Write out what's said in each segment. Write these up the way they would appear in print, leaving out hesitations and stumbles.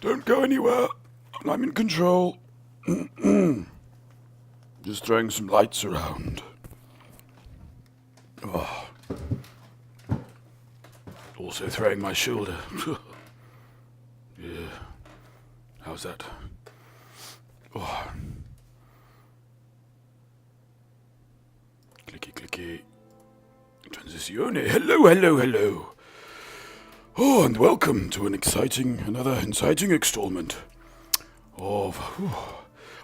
Don't go anywhere. I'm in control. Just throwing some lights around. Oh. Also throwing my shoulder. Yeah. How's that? Oh. Clicky, clicky. Transisione. Hello, hello, hello. Oh, and welcome to another inciting installment of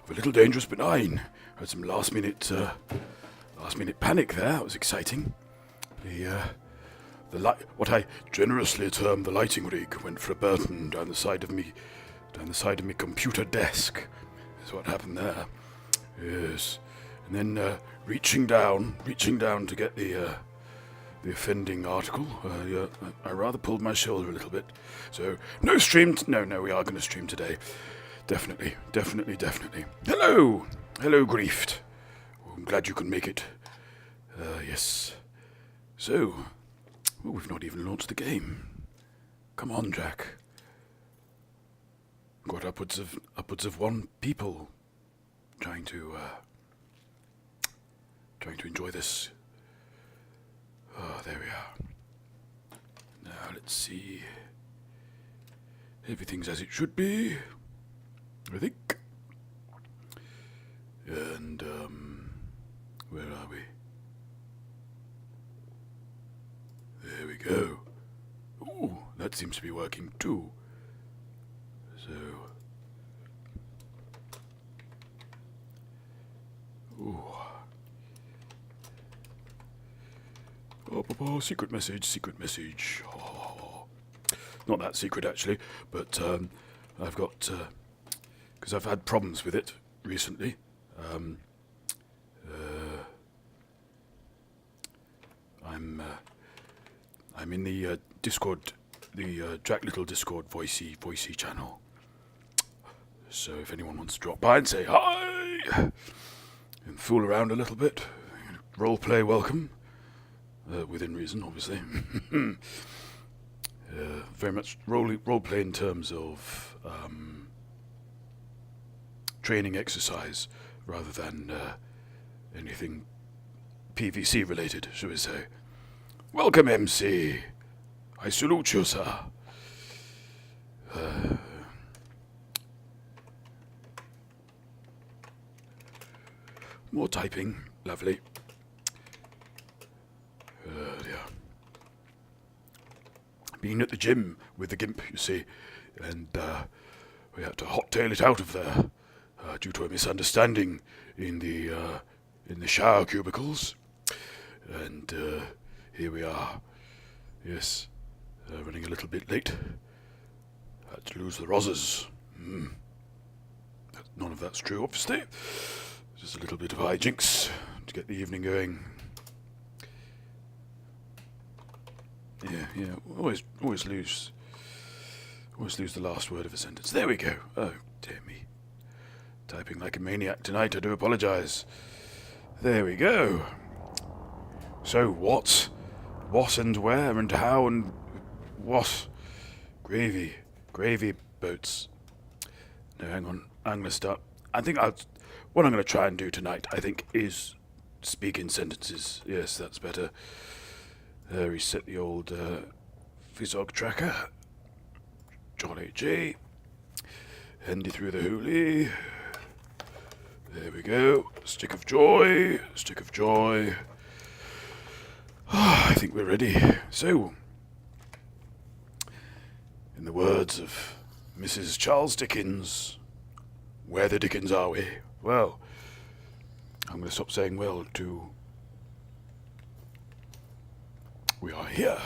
A Little Dangerous Benign. Had some last minute panic there. That was exciting. What I generously term the lighting rig went for a burden down the side of me computer desk. Is what happened there. Yes, and then reaching down to get the offending article. I rather pulled my shoulder a little bit. So no stream. No, we are going to stream today. Definitely. Hello, Griefed. I'm glad you can make it. Yes. So, we've not even launched the game. Come on, Jack. Got upwards of one people trying to enjoy this. Oh, there we are. Now let's see. Everything's as it should be, I think. And where are we? There we go. Ooh, that seems to be working too. So, ooh. Oh, secret message. Oh. Not that secret actually, but I've got because I've had problems with it recently. I'm in the Discord, the Jack Lyttle Discord voicey channel. So if anyone wants to drop by and say hi and fool around a little bit, roleplay welcome, within reason, obviously. Very much roleplay in terms of training exercise rather than anything PVC related, shall we say. Welcome, MC. I salute you, sir. More typing. Lovely. Yeah. Been at the gym with the gimp, you see, and we had to hot-tail it out of there due to a misunderstanding in the shower cubicles. And here we are. Yes, running a little bit late. Had to lose the rozzers. None of that's true, obviously. Just a little bit of hijinks to get the evening going. Yeah. Always lose the last word of a sentence. There we go. Oh, dear me. Typing like a maniac tonight. I do apologise. There we go. So what and where and how and what? Gravy boats. No, hang on. I'm gonna start. What I'm gonna try and do tonight, I think, is speak in sentences. Yes, that's better. Reset the old Physog tracker. Jolly G. Handy through the hoolie. There we go. Stick of joy. I think we're ready. So, in the words of Mrs. Charles Dickens, where the Dickens are we? Well, I'm going to stop saying well to we are here.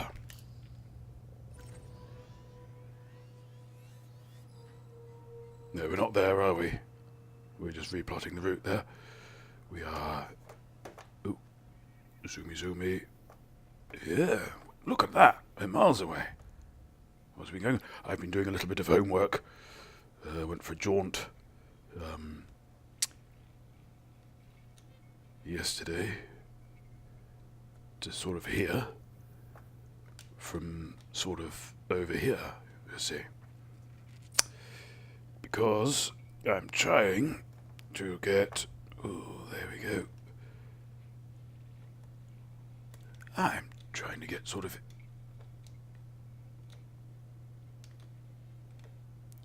No, we're not there, are we? We're just replotting the route there. We are... Ooh, zoomy. Yeah, look at that. We're miles away. What's been going on? I've been doing a little bit of homework. Went for a jaunt yesterday to sort of here from sort of over here, you see. because I'm trying to get... Oh, there we go. I'm trying to get sort of...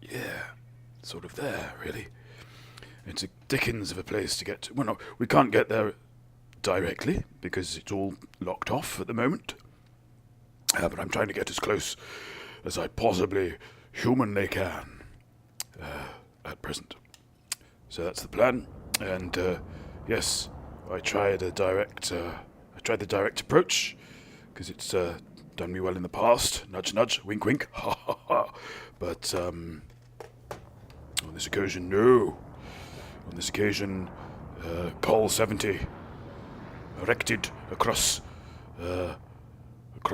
Yeah, sort of there, really. It's a dickens of a place to get to. Well, no, we can't get there directly because it's all locked off at the moment. But I'm trying to get as close as I possibly humanly can at present. So that's the plan. And yes, I tried the direct approach because it's done me well in the past. Nudge, nudge, wink, wink. Ha ha ha. But on this occasion, no. On this occasion, Call 70 erected across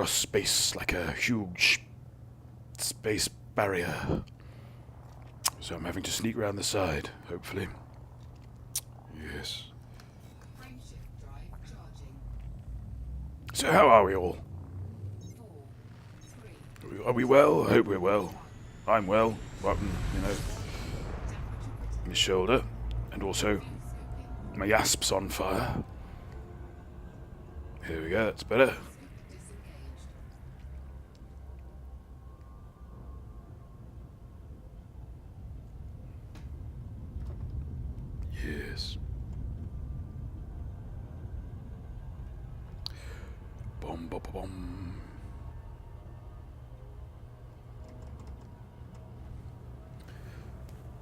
space like a huge space barrier. So I'm having to sneak around the side, hopefully. Yes. So how are we all? Are we well? I hope we're well. I'm well. Button, my shoulder, and also my yasp's on fire. Here we go, that's better. Yes. Bom, bom, bom.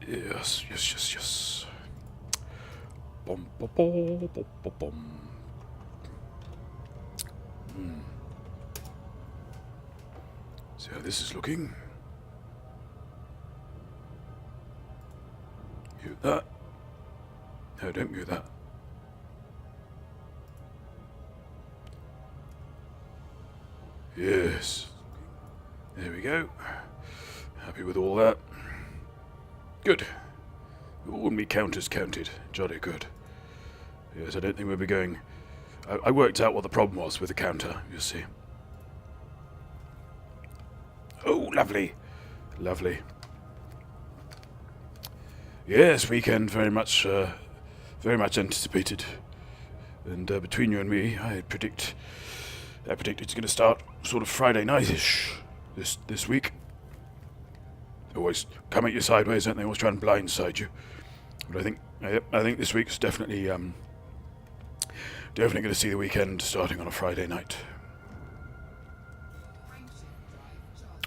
Yes, yes, yes, yes. Bom, bom, bom, bom, bom, bom. See how this is looking. Mute that. No, don't mute that. Yes. There we go. Happy with all that. Good. All my counters counted. Jolly good. Yes, I don't think we'll be going... I worked out what the problem was with the counter, you see. Oh, lovely. Lovely. Yes, weekend very much anticipated. And between you and me, I predict it's going to start sort of Friday night-ish this week. Always come at you sideways, don't they? Always try and blindside you. But I think this week's definitely going to see the weekend starting on a Friday night.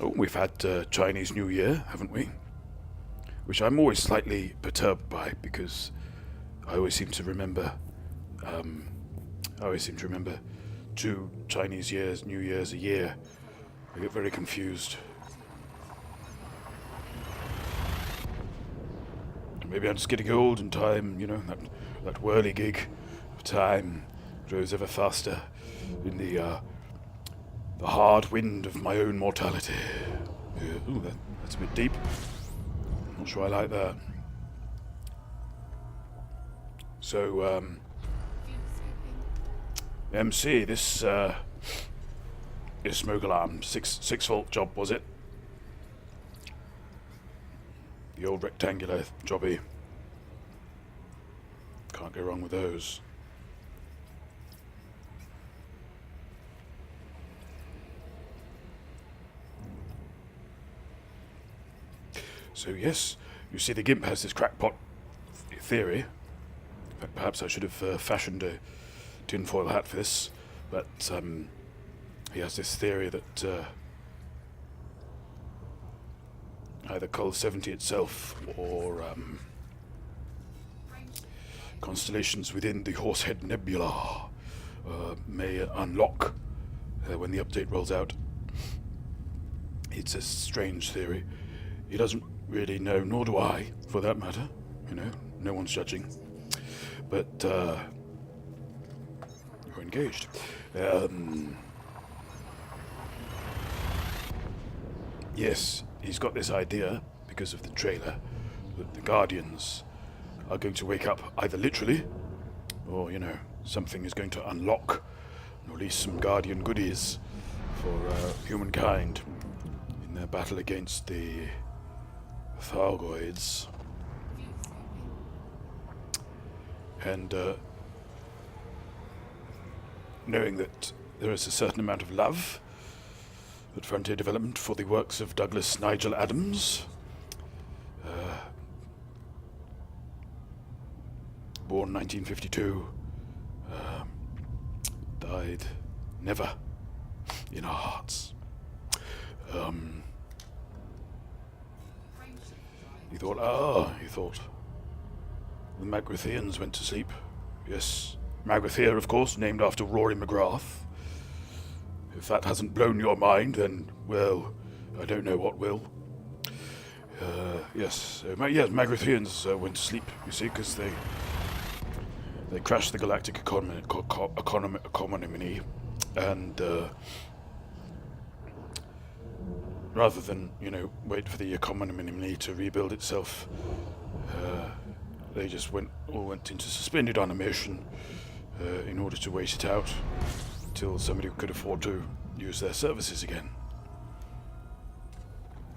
Oh, we've had Chinese New Year, haven't we? Which I'm always slightly perturbed by because I always seem to remember. Two Chinese New Years a year. I get very confused. Maybe I'm just getting old and time, that whirligig of time grows ever faster in the hard wind of my own mortality. Yeah, ooh, that's a bit deep. Not sure I like that. So, MC, this smoke alarm, 6-volt job, was it? The old rectangular jobby. Can't go wrong with those. So yes, you see the GIMP has this crackpot theory. In fact, perhaps I should have fashioned a tinfoil hat for this, but he has this theory that either Col 70 itself or constellations within the Horsehead Nebula may unlock when the update rolls out. It's a strange theory. He doesn't really know, nor do I, for that matter. No one's judging. But you're engaged. Yes, he's got this idea, because of the trailer, that the Guardians are going to wake up either literally, or, something is going to unlock and release some Guardian goodies for humankind in their battle against the Thargoids. And knowing that there is a certain amount of love at Frontier Development for the works of Douglas Nigel Adams, born 1952, died never in our hearts. He thought the Magrathians went to sleep. Yes, Magrathea, of course, named after Rory McGrath. If that hasn't blown your mind, then, well, I don't know what will. Yes, Magrathians went to sleep, you see, because they crashed the galactic economy, and rather than, wait for the economy to rebuild itself, they just all went into suspended animation in order to wait it out until somebody could afford to use their services again.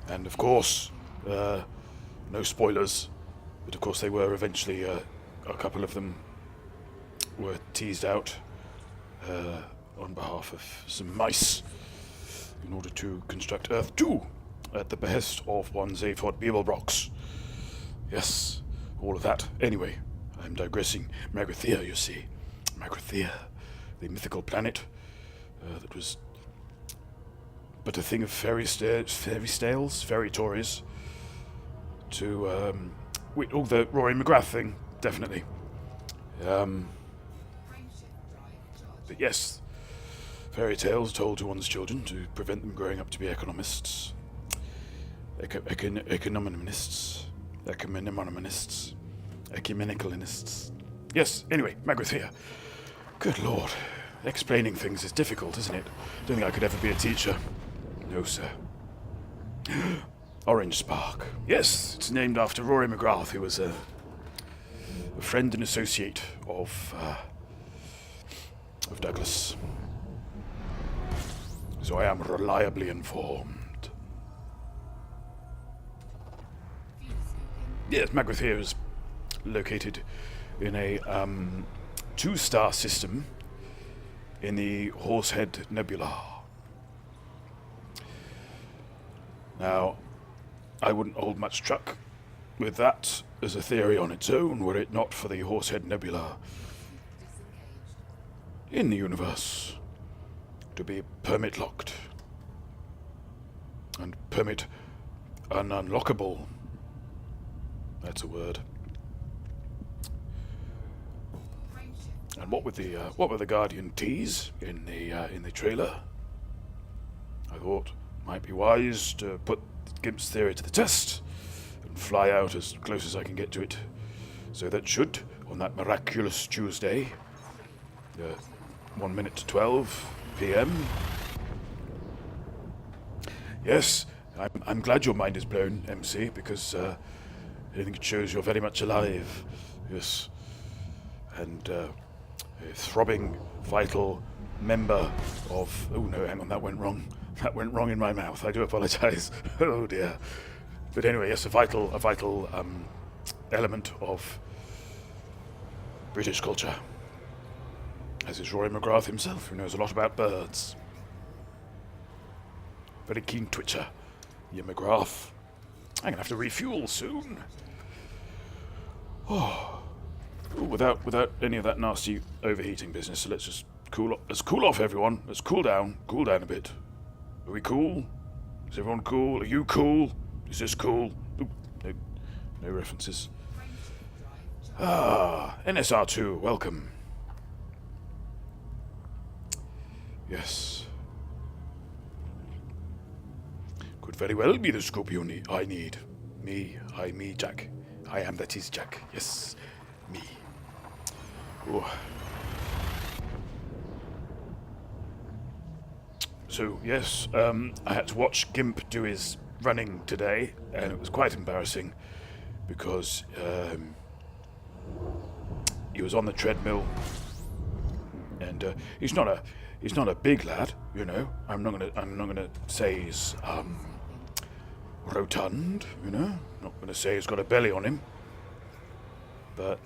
And of course, no spoilers, but of course they were eventually, a couple of them were teased out on behalf of some mice in order to construct Earth 2 at the behest of one Zaphod Beeblebrox. Yes, all of that. Anyway, I'm digressing. Magrathea, you see. Magrathea, the mythical planet that was but a thing of fairy tales, fairy tories, to the Rory McGrath thing, definitely. But yes, fairy tales told to one's children to prevent them growing up to be economists, economists, ecumenicalists. Yes, anyway, Magrathea. Good Lord, explaining things is difficult, isn't it? Don't think I could ever be a teacher. No, sir. Orange Spark. Yes, it's named after Rory McGrath, who was a friend and associate of Douglas. So I am reliably informed. Yes, Magrathea is located in a 2-star system in the Horsehead Nebula. Now, I wouldn't hold much truck with that as a theory on its own, were it not for the Horsehead Nebula in the universe to be permit locked and permit unlockable. That's a word. And what with the Guardian tease in the trailer, I thought might be wise to put Gimp's theory to the test and fly out as close as I can get to it, so that should, on that miraculous Tuesday, 1 minute to 12 p.m. Yes, I'm glad your mind is blown, MC, because I think it shows you're very much alive. Yes, and a throbbing, vital member of... Oh no, hang on, that went wrong. That went wrong in my mouth. I do apologize. Oh dear. But anyway, yes, a vital element of British culture, as is Rory McGrath himself, who knows a lot about birds. Very keen twitcher, you McGrath. I'm gonna have to refuel soon. Oh, without any of that nasty overheating business. So let's just cool off. Let's cool off, everyone. Let's cool down a bit. Are we cool? Is everyone cool? Are you cool? Is this cool? Ooh, no references. NSR2, welcome. Yes. Could very well be the scope I need. Me, Jack. I am that is Jack. Yes, me. Ooh. So, yes, I had to watch Gimp do his running today, and it was quite embarrassing because he was on the treadmill, and he's not a big lad, you know. I'm not gonna say he's rotund, you know. I'm not gonna say he's got a belly on him, but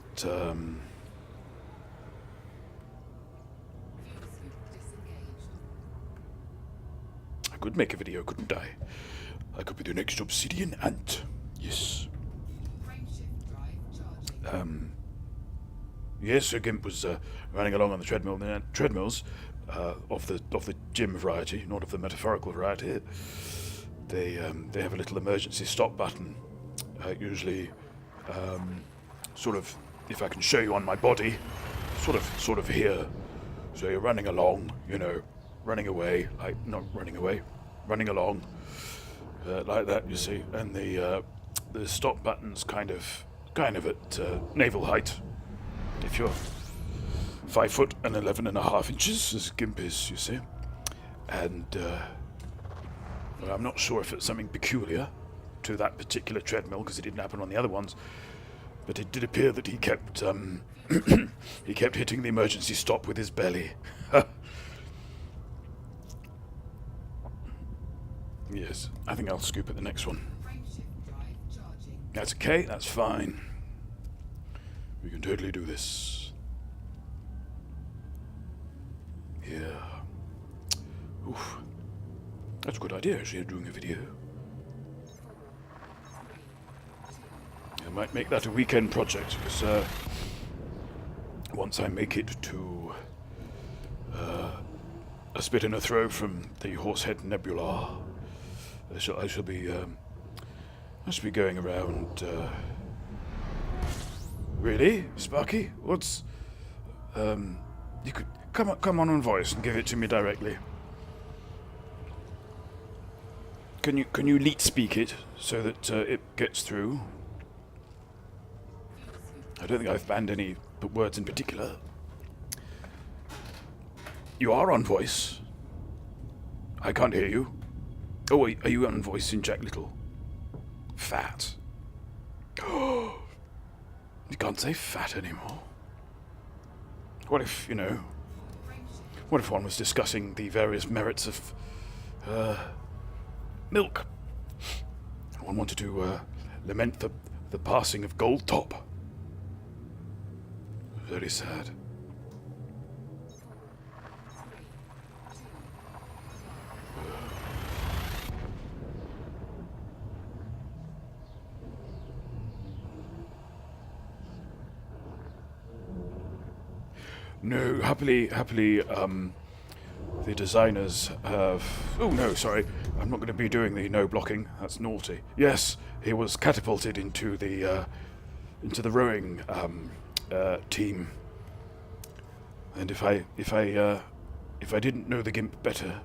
could make a video, couldn't I? I could be the next obsidian ant. Yes. Yes, Sir Gimp was running along on the treadmill. The treadmills of the gym variety, not of the metaphorical variety. They have a little emergency stop button. Usually, sort of, if I can show you on my body, sort of here. So you're running along, running away, not running away, running along, like that. You see, and the stop button's kind of at navel height. If you're 5 foot and 11.5 inches, as Gimp is, you see, and well, I'm not sure if it's something peculiar to that particular treadmill because it didn't happen on the other ones, but it did appear that he kept he kept hitting the emergency stop with his belly. Yes, I think I'll scoop at the next one. That's okay, that's fine. We can totally do this. Yeah. Oof. That's a good idea, actually, doing a video. I might make that a weekend project, because once I make it to a spit and a throw from the Horsehead Nebula, I shall be going around. Really, Sparky? What's you could come on voice and give it to me directly. Can you leet speak it so that it gets through? I don't think I've banned any words in particular. You are on voice. I can't hear you. Oh, are you on voice in Jack Lyttle? Fat. You can't say fat anymore. What if one was discussing the various merits of milk? One wanted to lament the passing of Gold Top. Very sad. No, happily, the designers have... Oh, no, sorry. I'm not going to be doing the no blocking. That's naughty. Yes, he was catapulted into the rowing team. And if I didn't know the Gimp better,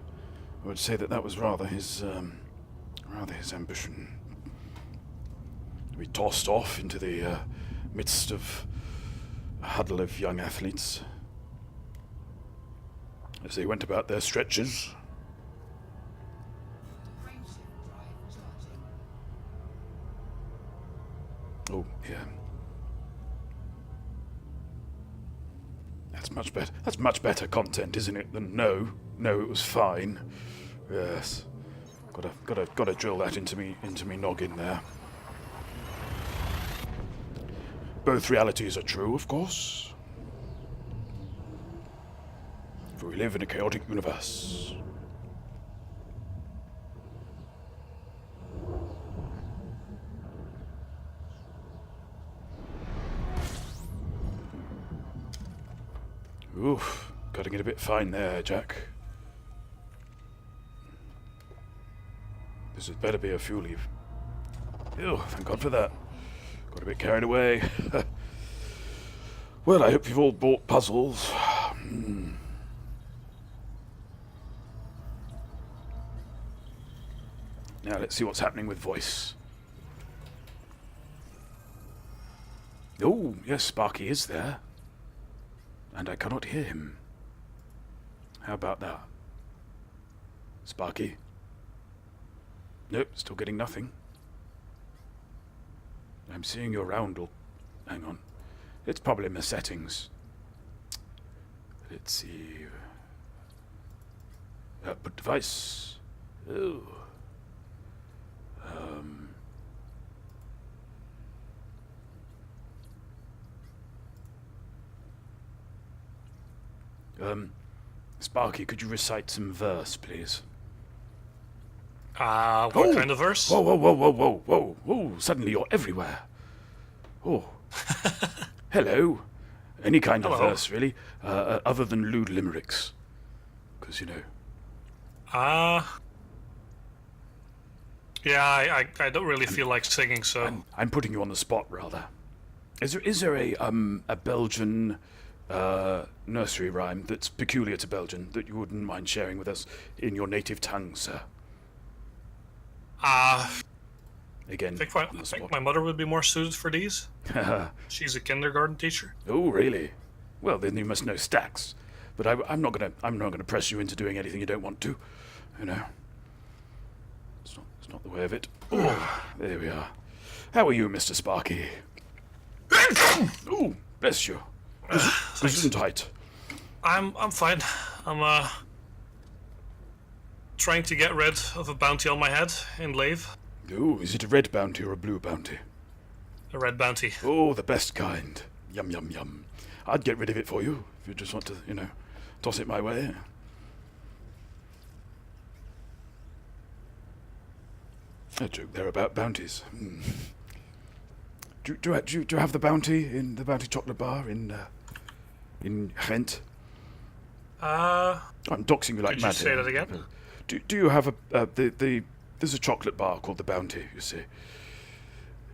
I would say that was rather his ambition. To be tossed off into the midst of a huddle of young athletes as they went about their stretches. Oh, yeah. That's much better. That's much better content, isn't it, than no, it was fine. Yes. Gotta drill that into me noggin there. Both realities are true, of course. For we live in a chaotic universe. Oof, cutting it a bit fine there, Jack. This had better be a fuel leaf. Ew, thank God for that. Got a bit carried away. Well, I hope you've all bought puzzles. Now let's see what's happening with voice. Oh, yes, Sparky is there. And I cannot hear him. How about that? Sparky? Nope, still getting nothing. I'm seeing your roundel. Hang on. It's probably my settings. Let's see. Output device. Oh. Sparky, could you recite some verse, please? What kind of verse? Whoa, whoa, whoa, whoa, whoa, whoa, whoa. Suddenly you're everywhere. Oh. Hello. Any kind of Hello. verse, really, other than lewd limericks. Because, Yeah, I don't really feel like singing, so... I'm putting you on the spot, rather. Is there a Belgian nursery rhyme that's peculiar to Belgium that you wouldn't mind sharing with us in your native tongue, sir? Again, I think my mother would be more suited for these. She's a kindergarten teacher. Oh, really? Well, then you must know stacks. But I'm not gonna press you into doing anything you don't want to. It's not the way of it. Oh, there we are. How are you, Mr. Sparky? Oh, bless you. Gesundheit. I'm fine. I'm trying to get rid of a bounty on my head in Lave. Oh, is it a red bounty or a blue bounty? A red bounty. Oh, the best kind. Yum, yum, yum. I'd get rid of it for you if you just want to, toss it my way. A joke there about bounties. Do you have the bounty in the bounty chocolate bar in Ghent? I'm doxing you like Could mad. you say that again? Do you have there's a chocolate bar called the Bounty, you see.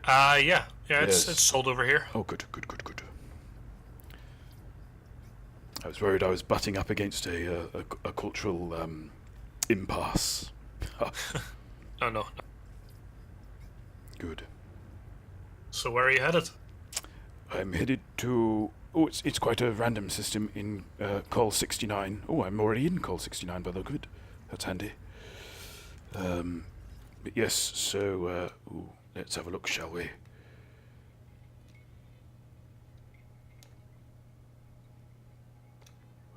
Yeah, Yes. it's sold over here. Oh, good. I was worried I was butting up against a cultural impasse. Oh no. Good. So where are you headed? I'm headed to... Oh, it's quite a random system in Col 69. Oh, I'm already in Col 69, by the good. That's handy. But yes, so... let's have a look, shall we?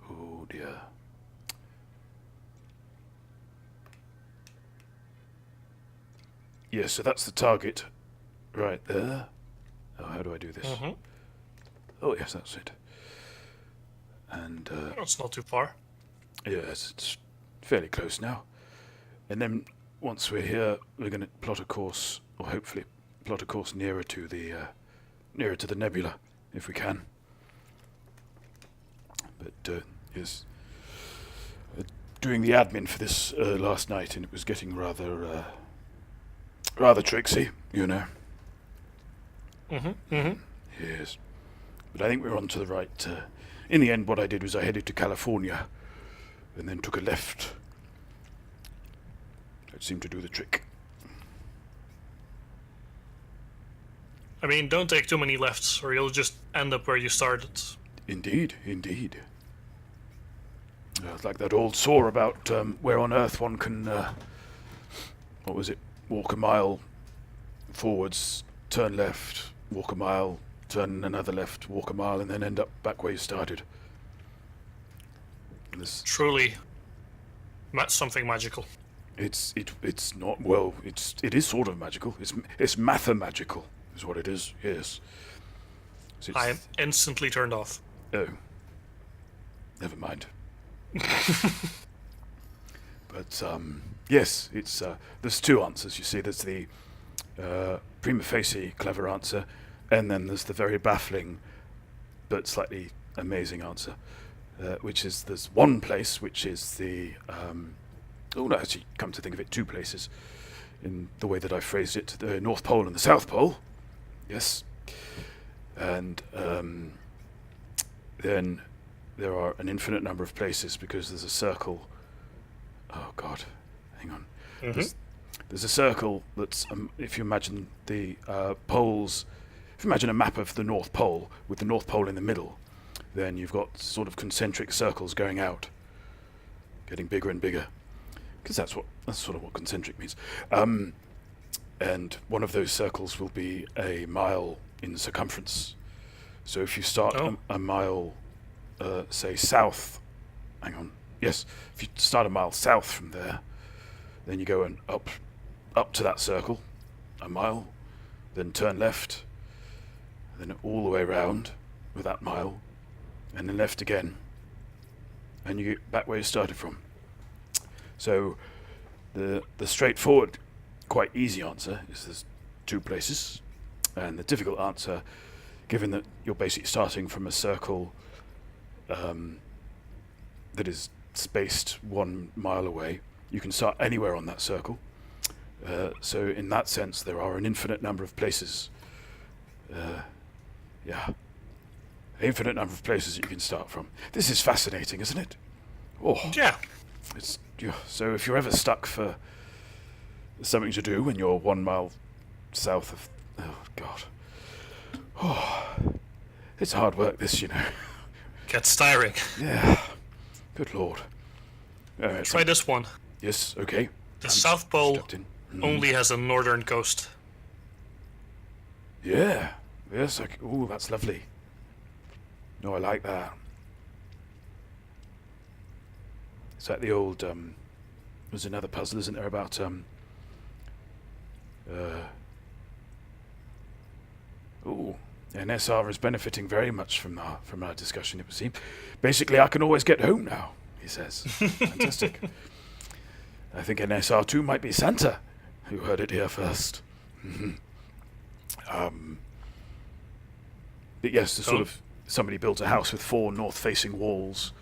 Oh, dear. Yes, so that's the target right there. Oh, how do I do this? Mm-hmm. Oh, yes, that's it. And, It's not too far. yes, it's fairly close now. And then, once we're here, we're going to plot a course, or hopefully plot a course nearer to the nebula, if we can. But, yes, doing the admin for this last night, and it was getting rather tricksy, Yes. But I think we're on to the right. In the end, what I did was I headed to California and then took a left. That seemed to do the trick. I mean, don't take too many lefts, or you'll just end up where you started. Indeed. It's like that old saw about where on Earth one can, what was it, walk a mile forwards, turn left, walk a mile, turn another left, walk a mile, and then end up back where you started. Truly, something magical. It's not, well, it is sort of magical. It's mathemagical, is what it is. Yes. So I am instantly turned off. Oh, never mind. But yes, it's there's two answers. You see, there's the prima facie clever answer, and then there's the very baffling but slightly amazing answer, which is there's one place which is the oh no, actually, come to think of it, two places in the way that I phrased it: the North Pole and the South Pole. Yes, and then there are an infinite number of places because there's a circle. Oh God, hang on. Mm-hmm. There's a circle that's, if you imagine the poles, if you imagine a map of the North Pole with the North Pole in the middle, then you've got sort of concentric circles going out, getting bigger and bigger, because that's sort of what concentric means. And one of those circles will be a mile in circumference. So if you start a mile, say south, hang on, yes, if you start a mile south from there, then you go and up to that circle, a mile, then turn left, then all the way round with that mile, and then left again, and you get back where you started from. So The straightforward, quite easy answer is there's 2 places, and the difficult answer, given that you're basically starting from a circle that is spaced 1 mile away, you can start anywhere on that circle. So in that sense, there are an infinite number of places. Infinite number of places that you can start from. This is fascinating, isn't it? Oh, Yeah. So if you're ever stuck for something to do when you're 1 mile south of... Oh, God. Oh, it's hard work, this, you know. Gets tiring. Yeah. Good Lord. Try this one. Yes, okay. The South Pole only has a northern coast. Yeah. Yes, ooh, that's lovely. No, I like that. It's like the old, there's another puzzle, isn't there, about, NSR is benefiting very much from our discussion, it would seem. Basically, I can always get home now, he says. Fantastic. I think NSR 2 might be Santa, who heard it here first. But yes, sort of somebody built a house with 4 north-facing walls,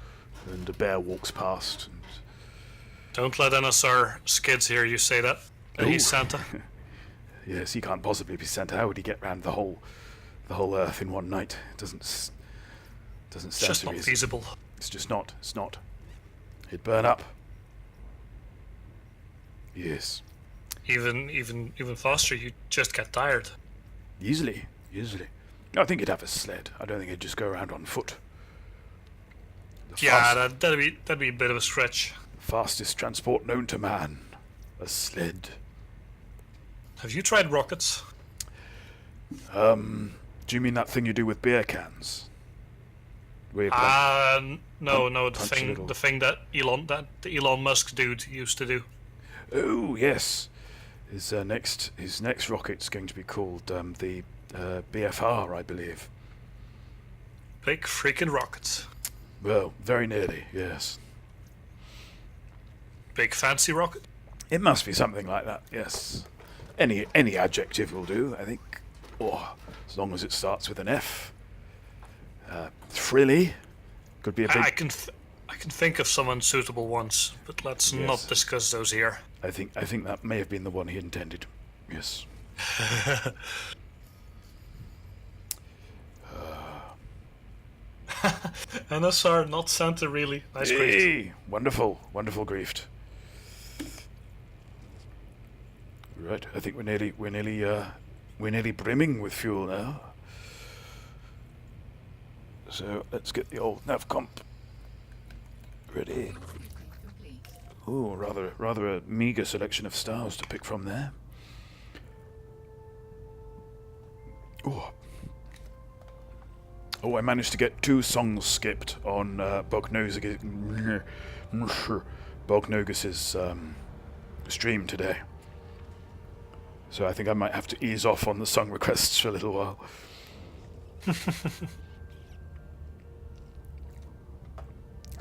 and a bear walks past. And don't let NSR skids hear you say that. He's Santa. Yes, he can't possibly be Santa. How would he get round the whole Earth in one night? It doesn't stand it's just to not reason. feasible. It's just not. It's not. He'd burn up. Yes. Even faster, you just get tired. Easily. I think he'd have a sled. I don't think he'd just go around on foot. That'd be a bit of a stretch. Fastest transport known to man. A sled. Have you tried rockets? Do you mean that thing you do with beer cans? Where you No. The thing that the Elon Musk dude used to do. Oh yes, his next rocket's going to be called the BFR, I believe. Big freaking rockets. Well, very nearly, yes. Big fancy rocket. It must be something like that, yes. Any adjective will do, I think. Or as long as it starts with an F. Frilly could be a big. I can think of some unsuitable ones, but let's not discuss those here. I think that may have been the one he intended. Yes. NSR, not Santa, really. Nice grief. Wonderful griefed. Right, I think we're nearly brimming with fuel now. So let's get the old nav comp ready. Ooh, rather a meager selection of stars to pick from there. Ooh. Oh, I managed to get 2 songs skipped on Bognogus's stream today. So I think I might have to ease off on the song requests for a little while.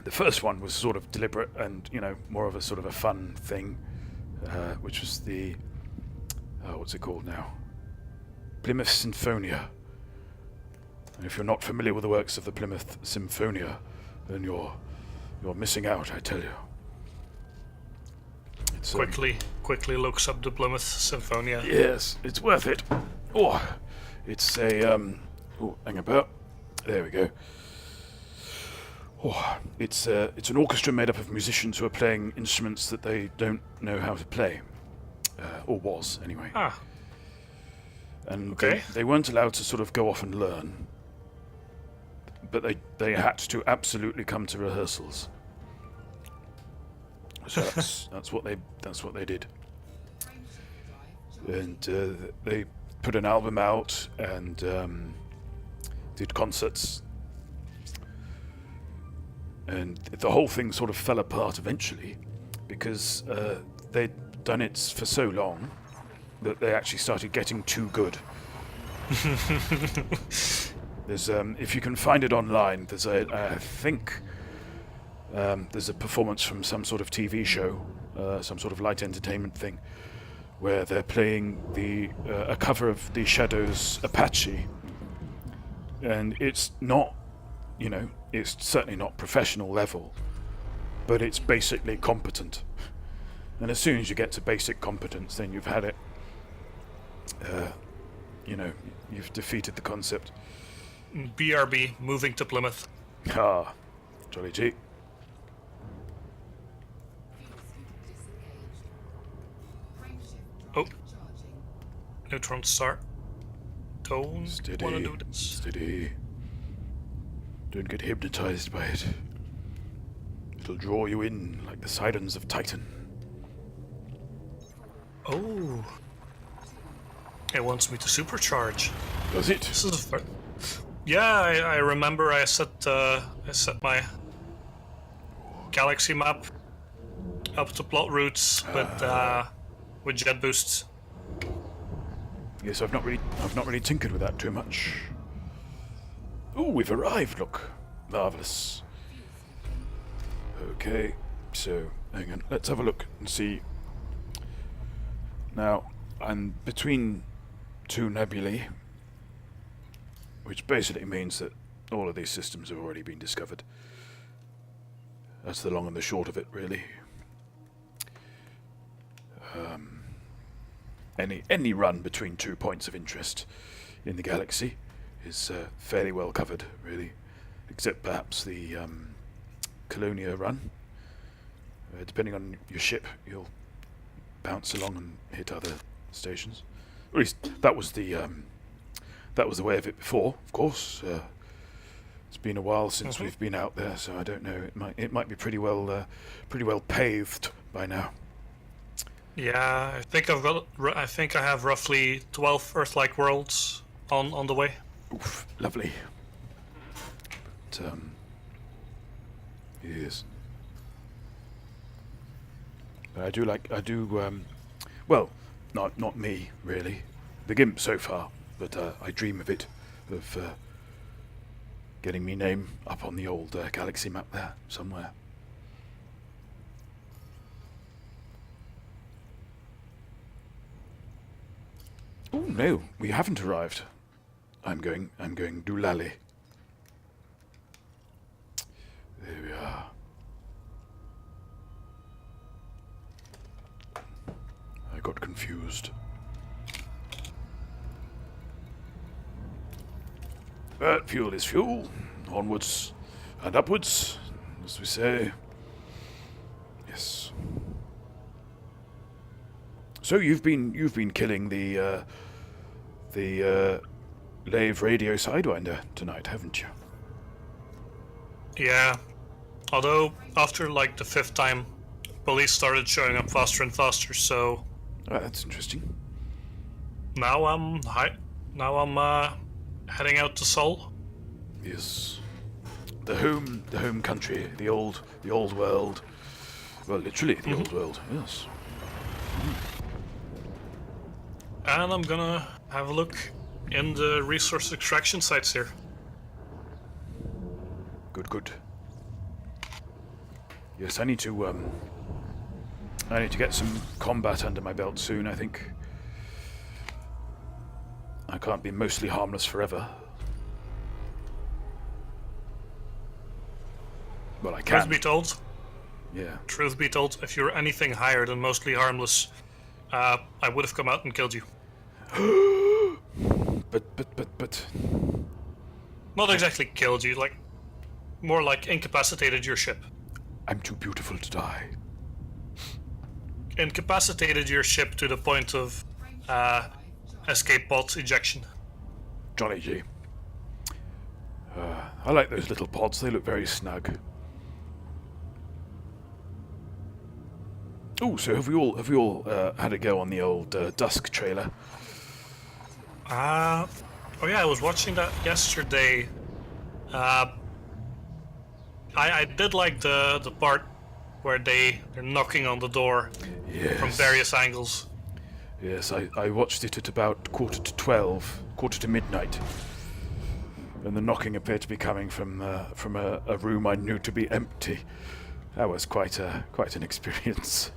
The first one was sort of deliberate and, more of a sort of a fun thing, which was the... what's it called now? Plymouth Sinfonia. And if you're not familiar with the works of the Plymouth Symphonia, then you're missing out, I tell you. It's, quickly looks up the Plymouth Symphonia. Yes, it's worth it. Oh, it's a hang about. There we go. Oh, it's an orchestra made up of musicians who are playing instruments that they don't know how to play, or was anyway. Ah. And okay. They weren't allowed to sort of go off and learn, but they had to absolutely come to rehearsals. So that's what they did. And they put an album out and did concerts. And the whole thing sort of fell apart eventually because they'd done it for so long that they actually started getting too good. There's if you can find it online, there's I think there's a performance from some sort of TV show some sort of light entertainment thing, where they're playing a cover of the Shadows' Apache, and it's not, it's certainly not professional level, but it's basically competent. And as soon as you get to basic competence, then you've had it. You've defeated the concept. BRB, moving to Plymouth. Ah, jolly G. Oh. Neutron star. Don't want to do this. Steady. Don't get hypnotized by it. It'll draw you in like the sirens of Titan. Oh. It wants me to supercharge. Does it? This is yeah, I remember I set my galaxy map up to plot routes with jet boosts. Yes, I've not really tinkered with that too much. Oh, we've arrived, look. Marvellous. Okay, so, hang on, let's have a look and see. Now, I'm between two nebulae, which basically means that all of these systems have already been discovered. That's the long and the short of it, really. Any run between 2 points of interest in the galaxy is fairly well covered, really, except perhaps the Colonia run. Depending on your ship, you'll bounce along and hit other stations. At least that was the way of it before, of course. It's been a while since we've been out there, so I don't know. It might be pretty well paved by now. Yeah, I think I have roughly 12 Earth-like worlds on the way. Oof, lovely. But, yes. But well, not me, really. The GIMP so far, but I dream of it, of getting me name up on the old galaxy map there, somewhere. Oh no, we haven't arrived. I'm going doolally. There we are. I got confused. But fuel is fuel. Onwards and upwards, as we say. Yes. So you've been killing the Lave Radio Sidewinder tonight, haven't you? Yeah. Although after like the 5th time, police started showing up faster and faster. So. Oh, that's interesting. Now I'm heading out to Sol. Yes. The home country, the old world. Well, literally the old world. Yes. And I'm gonna have a look in the resource extraction sites here. Good. Yes, I need to get some combat under my belt soon, I think. I can't be mostly harmless forever. Well, I can. Truth be told, Yeah. Truth be told, if you're anything higher than mostly harmless, I would have come out and killed you. But. Not exactly killed you, like more like incapacitated your ship. I'm too beautiful to die. Incapacitated your ship to the point of escape pod ejection. Jolly G. I like those little pods. They look very snug. Oh, so have we all had a go on the old Dusk trailer? Oh yeah, I was watching that yesterday. I did like the part where they're knocking on the door from various angles. Yes, I watched it at about 12:15, quarter to midnight. And the knocking appeared to be coming from a room I knew to be empty. That was quite an experience.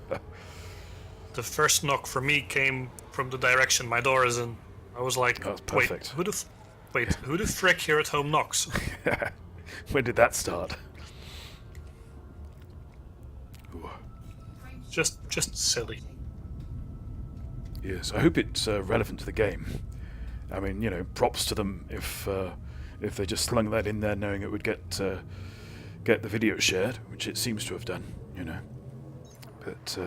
The first knock for me came from the direction my door is in. I was like, That's wait, perfect. who the frick here at home knocks? When did that start? Ooh. Just silly. Yes, I hope it's relevant to the game. I mean, you know, props to them if they just slung that in there knowing it would get the video shared, which it seems to have done, you know. But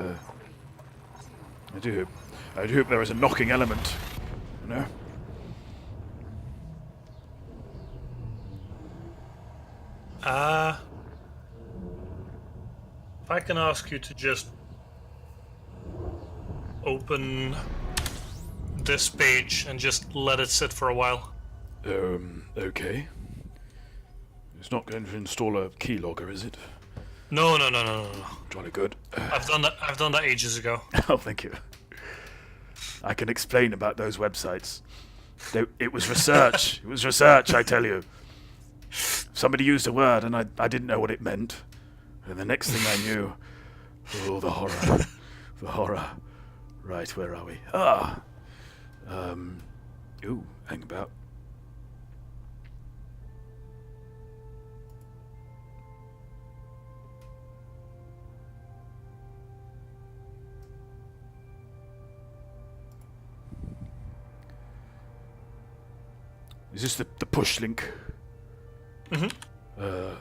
I do hope there is a knocking element, you know. If I can ask you to just open this page and just let it sit for a while. Okay. It's not going to install a keylogger, is it? No. Jolly good. I've done that ages ago. Oh, thank you. I can explain about those websites. It was research. It was research, I tell you. Somebody used a word and I didn't know what it meant. And the next thing I knew... Oh, the horror. The horror. Right, where are we? Ooh, hang about. Is this the push link? Mm-hmm.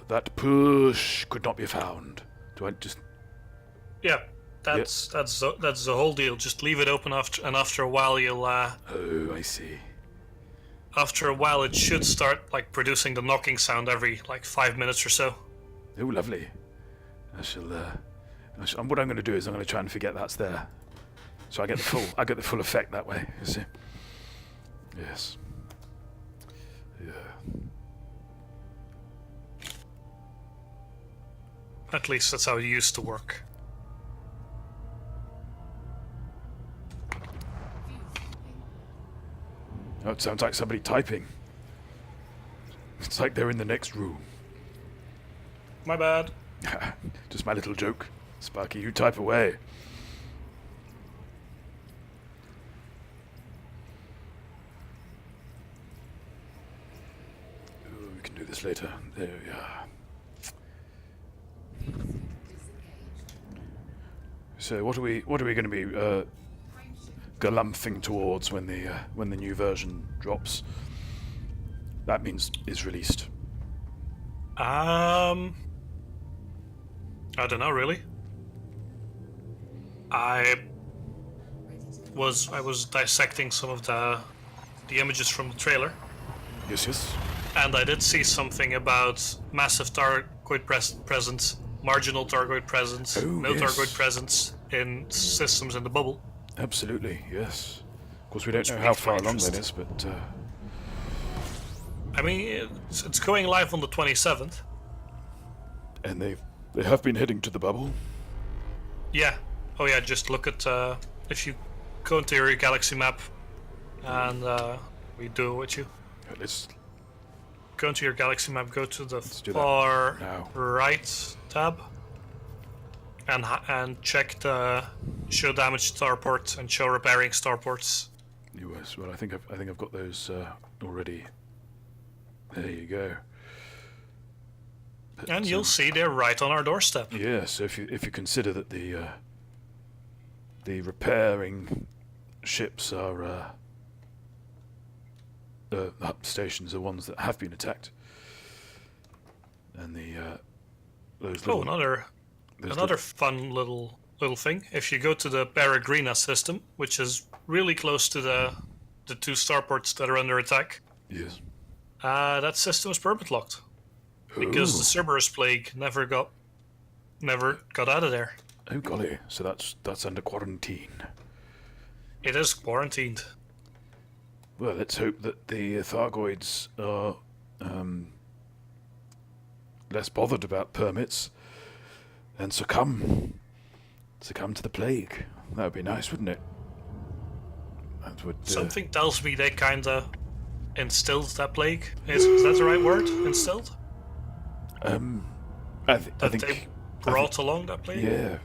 That push could not be found. Do I just... Yeah, that's the whole deal. Just leave it open after a while you'll. Oh, I see. After a while, it should start like producing the knocking sound every like 5 minutes or so. Oh, lovely. I shall. What I'm going to do is I'm going to try and forget that's there, so I get the full effect that way. You see? Yes. Yeah. At least that's how it used to work. Oh, it sounds like somebody typing. It's like they're in the next room. My bad. Just my little joke. Sparky, you type away. Ooh, we can do this later. There we are. So what are we going to be galumphing towards when the new version drops? That means is released. I don't know really. I was dissecting some of the images from the trailer. Yes. And I did see something about massive Targoid presence, marginal Targoid presence, no Targoid presence in systems in the bubble. Absolutely, yes. Of course, we don't know how far along that is, but... I mean, it's going live on the 27th. And they have been heading to the bubble? Yeah. Oh yeah, just look at... if you go into your galaxy map, and we do it with you. Let's... Go into your galaxy map, go to the far right tab, and check the show damaged starports and show repairing starports. US. Well, I think I've got those already. There you go. But, and you'll see they're right on our doorstep. Yeah. So if you consider that the repairing ships are the hub stations are ones that have been attacked, and those little, another fun little thing. If you go to the Peregrina system, which is really close to the two starports that are under attack, yes, that system is permit locked because the Cerberus plague never got out of there. Oh golly! So that's under quarantine. It is quarantined. Well, let's hope that the Thargoids are less bothered about permits and succumb to the plague. That would be nice, wouldn't it? That would. Something tells me they kinda instilled that plague. Is that the right word? Instilled? I think brought along that plane? Yeah.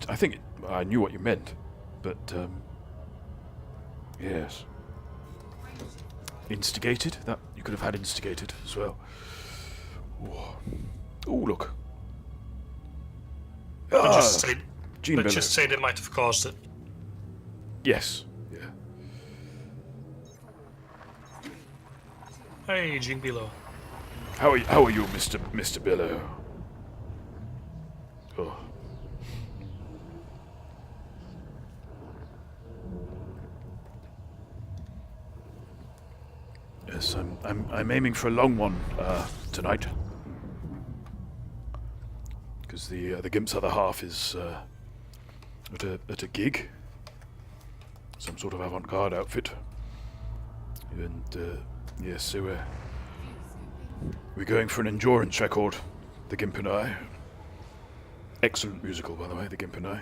I think I knew what you meant, but yes. Instigated? That you could have had instigated as well. Oh, look. But Gene Bello. just say they might have caused it. Yes. Yeah. Hey, Gene Below. How are you, Mr. Bello? Oh. Yes, I'm aiming for a long one tonight, because the Gimp's other half is at a gig, some sort of avant-garde outfit, and yes, so we're going for an endurance record, the Gimp and I. Excellent musical, by the way, the Gimp and I.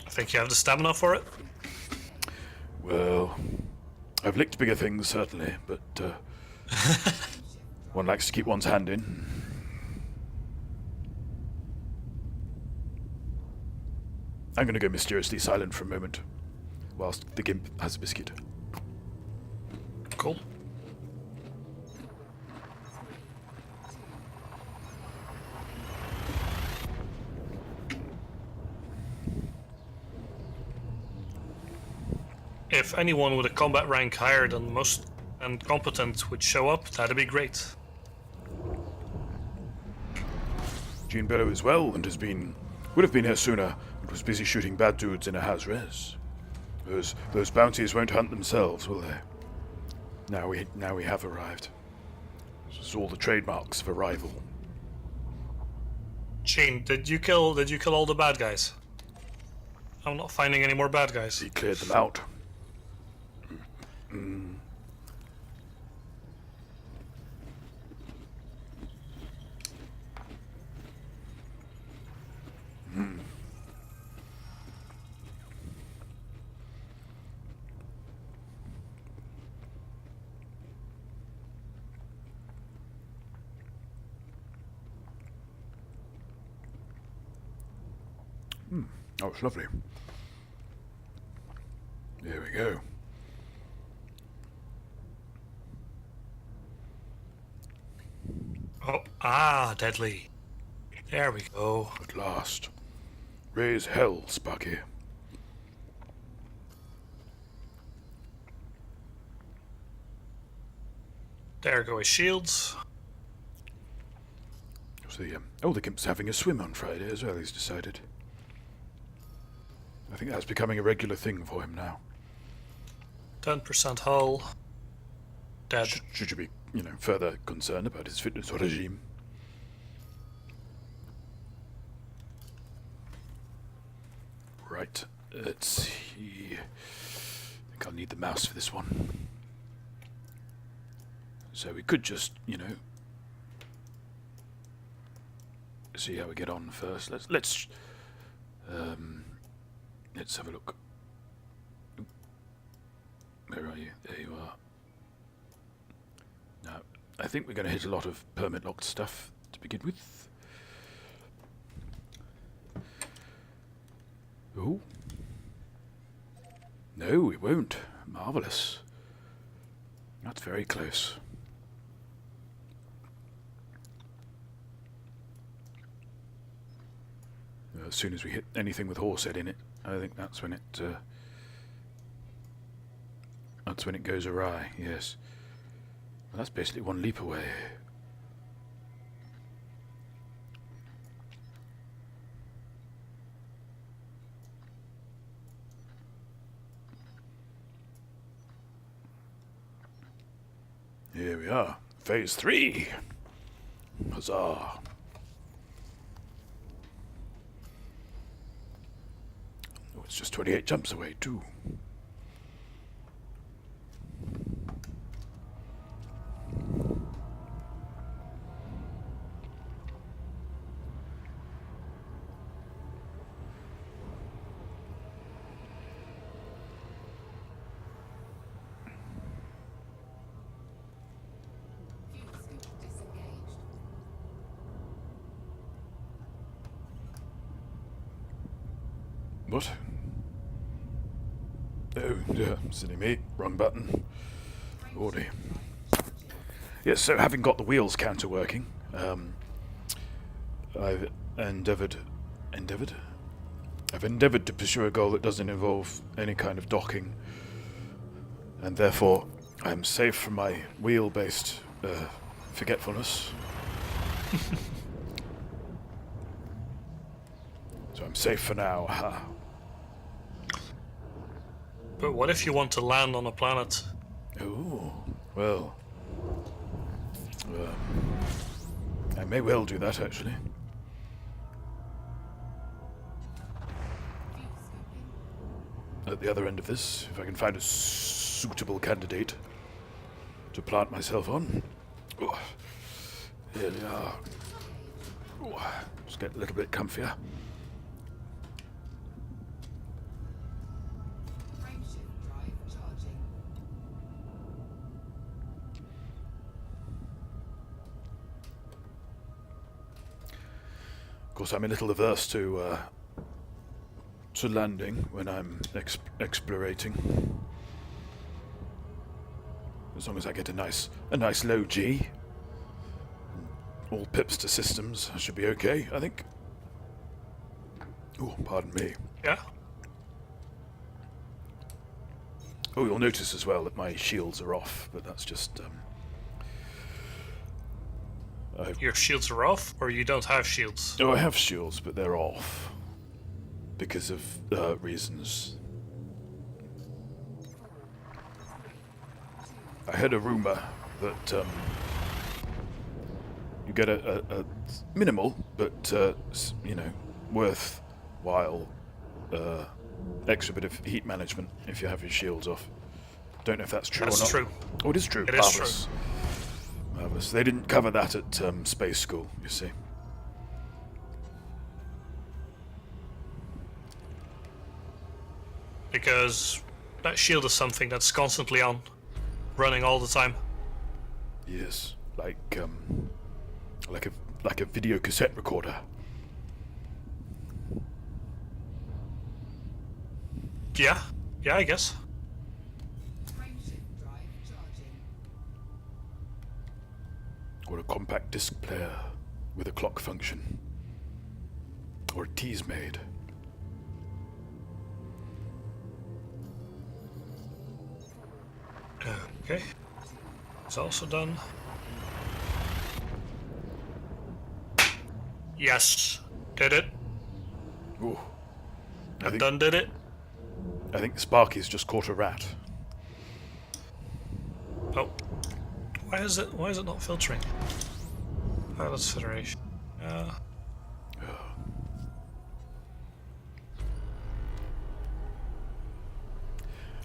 I think you have the stamina for it. Well, I've licked bigger things, certainly, but one likes to keep one's hand in. I'm going to go mysteriously silent for a moment, whilst the Gimp has a biscuit. Cool. If anyone with a combat rank higher than most and competent would show up, that'd be great. Gene Bello as well, and would have been here sooner, but was busy shooting bad dudes in a house res. Those bounties won't hunt themselves, will they? Now we have arrived. This is all the trademarks of arrival. Gene, did you kill all the bad guys? I'm not finding any more bad guys. He cleared them out. Oh, it's lovely. There we go. Oh, deadly. There we go. At last. Raise hell, Sparky. There go his shields. The Gimp's having a swim on Friday as well, he's decided. I think that's becoming a regular thing for him now. 10% hull. Dead. Should you be, further concerned about his fitness regime? Right, let's see. I think I'll need the mouse for this one. So we could just, see how we get on first. Let's have a look. Where are you? There you are. Now, I think we're going to hit a lot of permit locked stuff to begin with. Oh. No, we won't. Marvellous. That's very close. As soon as we hit anything with horsehead in it, I think that's when it goes awry. Yes, well, that's basically one leap away. Here we are, phase 3. Huzzah! It's just 28 jumps away, too. What? Oh, yeah, silly me. Wrong button. Already. Yes, so having got the wheels counter working, I've endeavoured to pursue a goal that doesn't involve any kind of docking, and therefore I am safe from my wheel-based forgetfulness. So I'm safe for now. Ha. But what if you want to land on a planet? Ooh, well, I may well do that actually. At the other end of this, if I can find a suitable candidate to plant myself on. Oh, here we are. Oh, just get a little bit comfier. Of course, I'm a little averse to landing when I'm explorating. As long as I get a nice low G, all pips to systems, I should be okay, I think. Oh, pardon me. Yeah. Oh, you'll notice as well that my shields are off, but that's just Your shields are off, or you don't have shields? Oh, I have shields, but they're off because of reasons. I heard a rumor that you get a minimal, but worthwhile extra bit of heat management if you have your shields off. Don't know if that's true or not. That's true. Oh, it is true. It is true. Marvelous. They didn't cover that at space school, you see. Because that shield is something that's constantly on, running all the time. Yes, like a video cassette recorder. Yeah, I guess. Or a compact disc player with a clock function. Or a tease made. Okay. It's also done. Yes. Did it. Ooh. Did it. I think Sparky's just caught a rat. Oh. Why is it not filtering? Pilots Federation.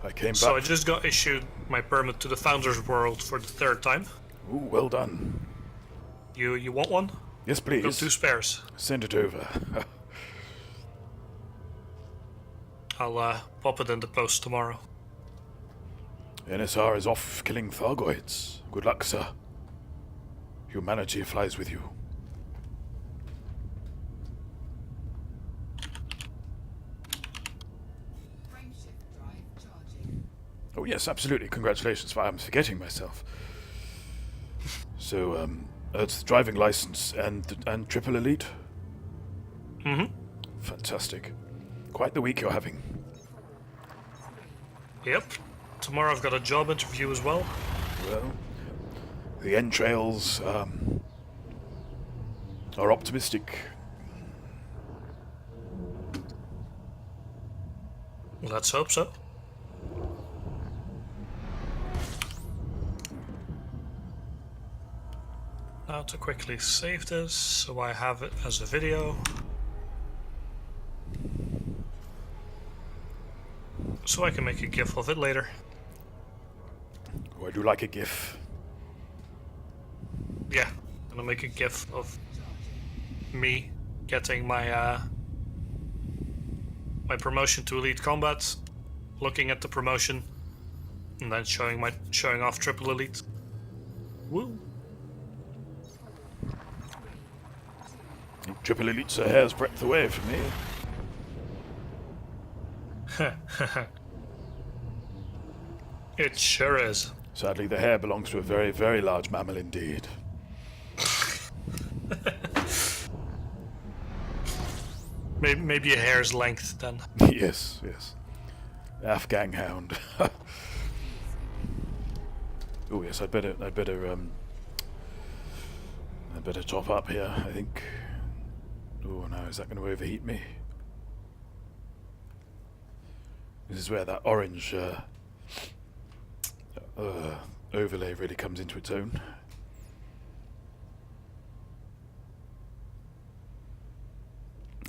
I came back. So I just got issued my permit to the Founders World for the 3rd time. Ooh, well done. You want one? Yes, please. Got 2 spares. Send it over. I'll pop it in the post tomorrow. NSR is off killing Thargoids. Good luck, sir. Humanity flies with you. Oh yes, absolutely. Congratulations. I'm forgetting myself. So, it's driving license and triple elite. Mm-hmm. Fantastic. Quite the week you're having. Yep. Tomorrow I've got a job interview as well. Well, the entrails are optimistic. Let's hope so. Now to quickly save this so I have it as a video. So I can make a GIF of it later. Oh, I do like a GIF. Yeah, I'm gonna make a GIF of me getting my my promotion to Elite Combat, looking at the promotion, and then showing off Triple Elite. Woo! Triple elite's a hair's breadth away from me. It sure is. Sadly, the hair belongs to a very, very large mammal indeed. Maybe a hair's length then. Yes. Afghan hound. Oh yes, I'd better top up here, I think. Oh no, is that going to overheat me? This is where that orange overlay really comes into its own.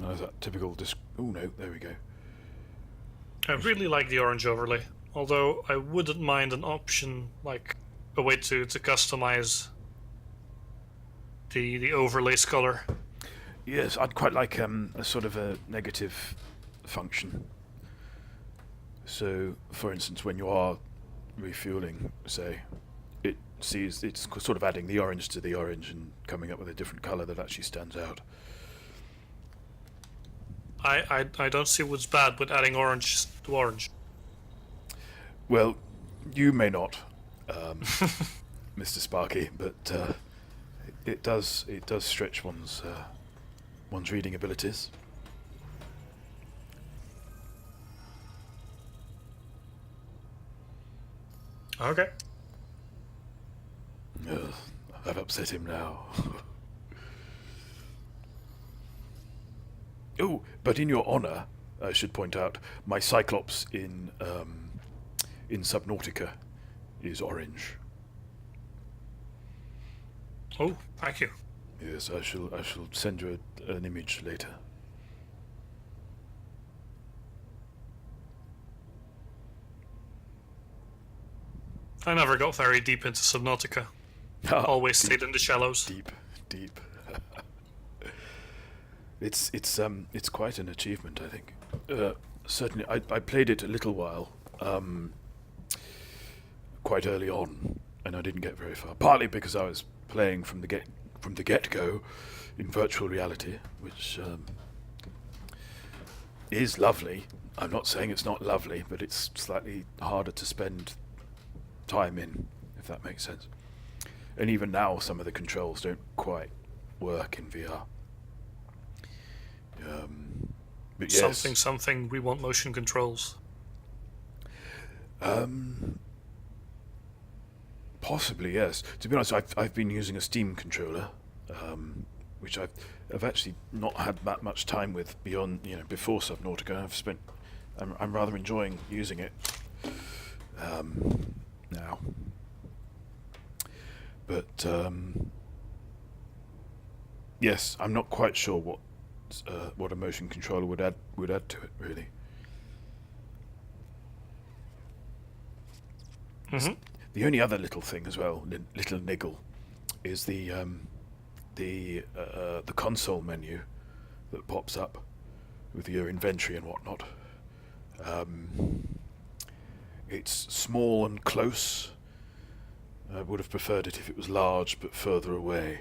Oh, is that typical oh no, there we go. I really like the orange overlay, although I wouldn't mind an option, like a way to customize the overlay's color. Yes, I'd quite like a sort of a negative function. So, for instance, when you are refueling, say, it's sort of adding the orange to the orange and coming up with a different color that actually stands out. I don't see what's bad with adding orange to orange. Well, you may not, Mr. Sparky, but it does stretch one's reading abilities. Okay. Ugh, I've upset him now. Oh, but in your honour, I should point out, my Cyclops in Subnautica is orange. Oh, thank you. Yes, I shall send you an image later. I never got very deep into Subnautica. Always stayed in the shallows. Deep. It's quite an achievement, I think. Certainly, I played it a little while, quite early on, and I didn't get very far. Partly because I was playing from the get-go in virtual reality, which is lovely. I'm not saying it's not lovely, but it's slightly harder to spend time in, if that makes sense. And even now, some of the controls don't quite work in VR. But yes. Something, we want motion controls. Possibly, yes. To be honest, I've been using a Steam controller, which I've actually not had that much time with before Subnautica. I'm rather enjoying using it now. But yes, I'm not quite sure what a motion controller would add to it, really. Mm-hmm. The only other little thing as well, little niggle, is the console menu that pops up with your inventory and whatnot. It's small and close. I would have preferred it if it was large but further away.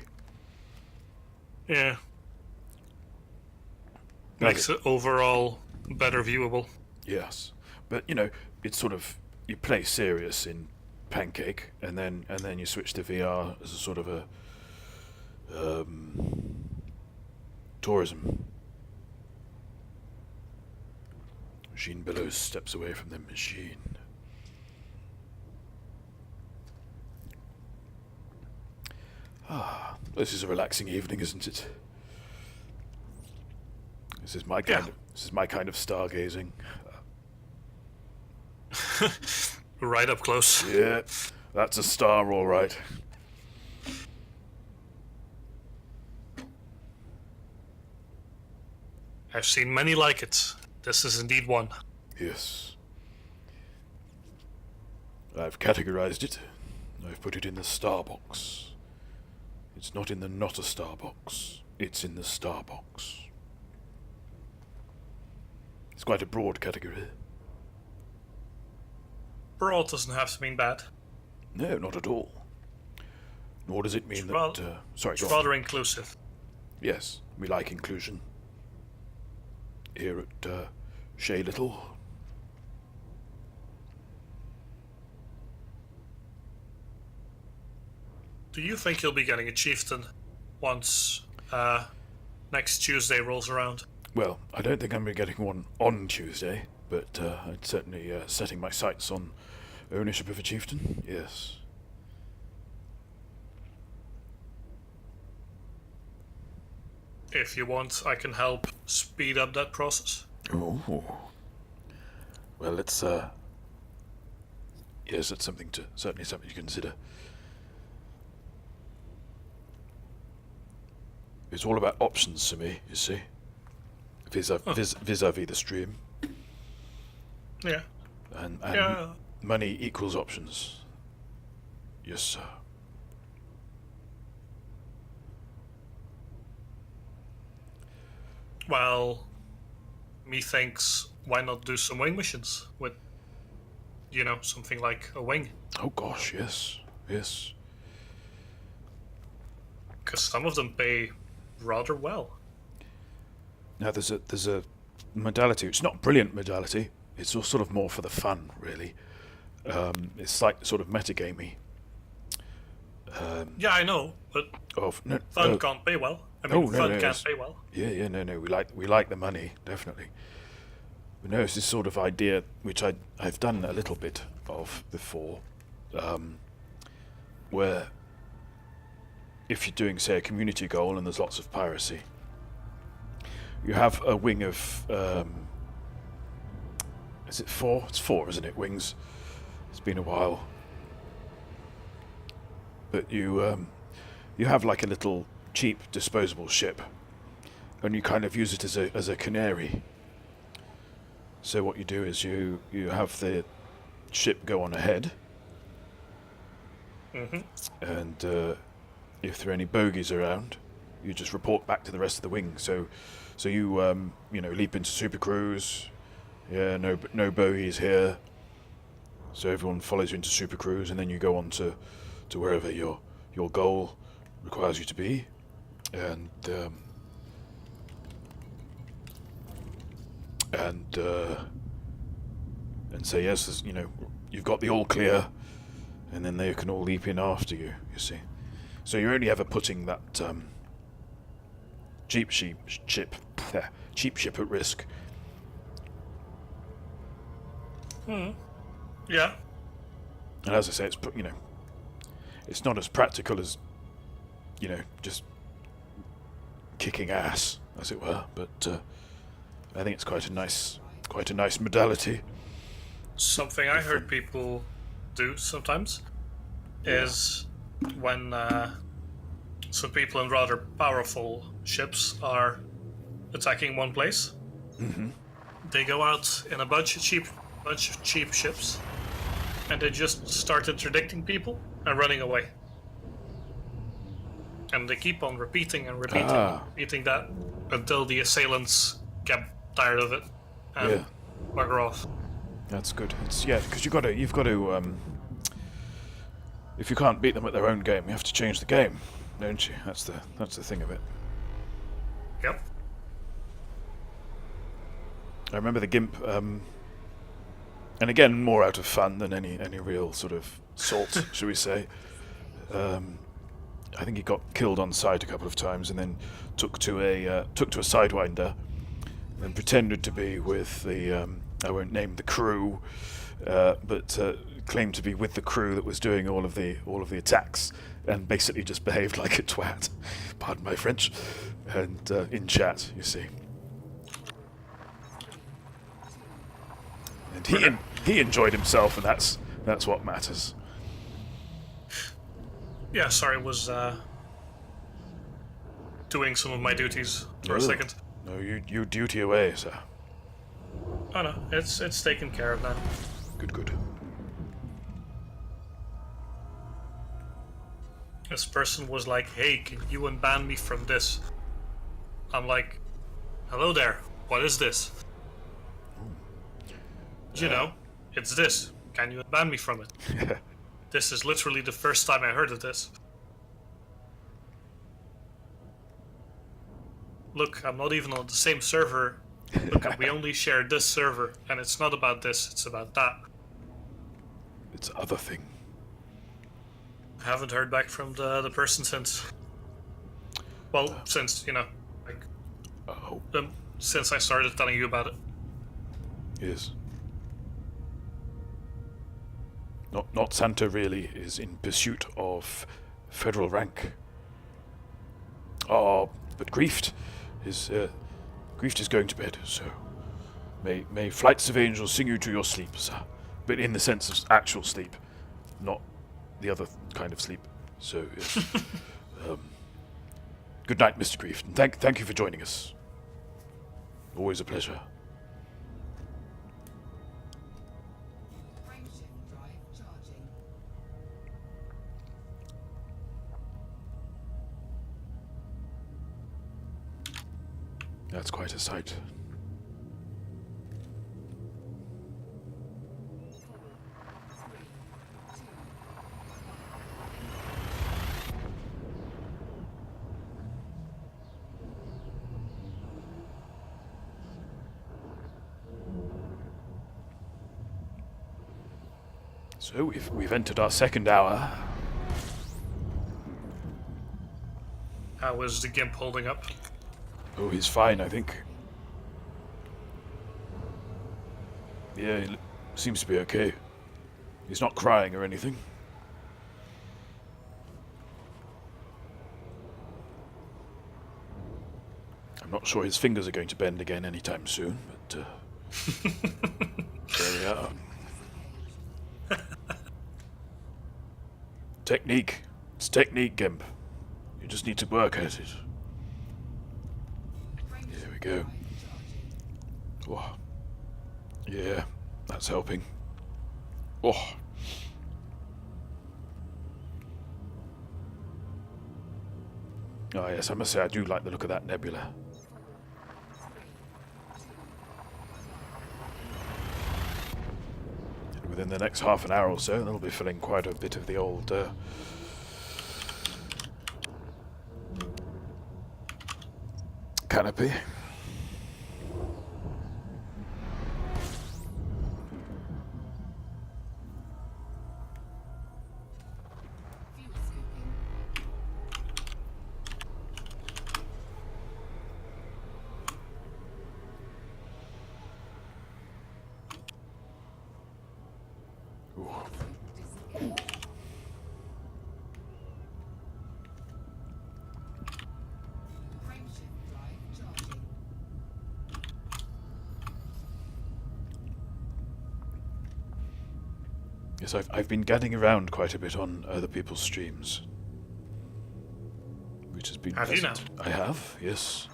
Yeah. Makes it overall better viewable. Yes, but it's sort of, you play serious in Pancake, and then you switch to VR as a sort of a tourism. Machine Billows steps away from the machine. Ah, this is a relaxing evening, isn't it? This is my kind of stargazing. Right up close. Yeah, that's a star, all right. I've seen many like it. This is indeed one. Yes. I've categorized it. I've put it in the star box. It's not in the not a star box. It's in the star box. It's quite a broad category. Broad doesn't have to mean bad. No, not at all. Nor does it mean that... sorry, it's go on. rather inclusive. Yes, we like inclusion. Here at Shea Little. Do you think you'll be getting a chieftain once next Tuesday rolls around? Well, I don't think I'm going to be getting one on Tuesday, but I'm certainly setting my sights on ownership of a chieftain, yes. If you want, I can help speed up that process. Oh. Well, let's, yes, that's certainly something to consider. It's all about options to me, you see. Vis-a-vis the stream. Yeah. And Yeah. money equals options. Yes, sir. Well, methinks, why not do some wing missions with, something like a wing? Oh gosh, yes. Yes. Because some of them pay rather well. Now there's a modality. It's not a brilliant modality. It's sort of more for the fun, really. It's like sort of metagamey. Yeah, I know, but fun can't pay well. Fun can't pay well. Yeah, no. We like the money, definitely. But no, it's this sort of idea which I've done a little bit of before, where if you're doing, say, a community goal and there's lots of piracy, you have a wing of is it 4? It's 4, isn't it? Wings. It's been a while. But you have like a little cheap disposable ship, and you kind of use it as a canary. So what you do is you have the ship go on ahead, and if there are any bogies around, you just report back to the rest of the wing. So you leap into super cruise. Yeah, no bogies here. So everyone follows you into super cruise, and then you go on to wherever your goal requires you to be, and say yes, you've got the all clear, and then they can all leap in after you. You see, so you're only ever putting that cheap ship at risk. Yeah. And as I say, it's not as practical as, just kicking ass, as it were. But I think it's quite a nice modality. Something I heard people do sometimes is when some people in rather powerful ships are attacking one place. Mm-hmm. They go out in a bunch of cheap ships, and they just start interdicting people and running away. And they keep on repeating that until the assailants get tired of it and bugger off. That's good. Because you've got to. If you can't beat them at their own game, you have to change the game, don't you? That's the thing of it. Yep. I remember the Gimp, and again, more out of fun than any real sort of salt, shall we say. I think he got killed on sight a couple of times, and then took to a sidewinder, and pretended to be with the I won't name the crew, but claimed to be with the crew that was doing all of the attacks, and basically just behaved like a twat. Pardon my French. And in chat, you see. And he enjoyed himself, and that's what matters. Yeah, sorry, was doing some of my duties for a second. No, you duty away, sir. Oh no, it's taken care of now. Good. This person was like, "Hey, can you unban me from this?" I'm like, "Hello there, what is this?" It's this. Can you unban me from it? This is literally the first time I heard of this. Look, I'm not even on the same server. Look, we only share this server, and it's not about this, it's about that. It's other thing. Haven't heard back from the person since. Well, since, like, Oh, since I started telling you about it. yes. Not Santa really is in pursuit of federal rank. Oh, but Grieft is going to bed, so may flights of angels sing you to your sleep, sir. But in the sense of actual sleep, not the other kind of sleep. So, yes. Good night, Mr. Grieft, and thank you for joining us. Always a pleasure. Frameshift drive charging. That's quite a sight. So we've entered our second hour. How is the GIMP holding up? Oh, he's fine, I think. Yeah, he seems to be okay. He's not crying or anything. I'm not sure his fingers are going to bend again anytime soon, but there we are. Technique. It's technique, Gimp. You just need to work at it. There we go. Oh. Yeah, that's helping. Oh. Oh yes, I must say I do like the look of that nebula. And within the next half an hour or so, they'll be filling quite a bit of the old canopy. Fuel scooping. Ooh. Disengage. Frameshift drive charging. Yes, I've been gadding around quite a bit on other people's streams, which has been Have you pleasant. I have, yes.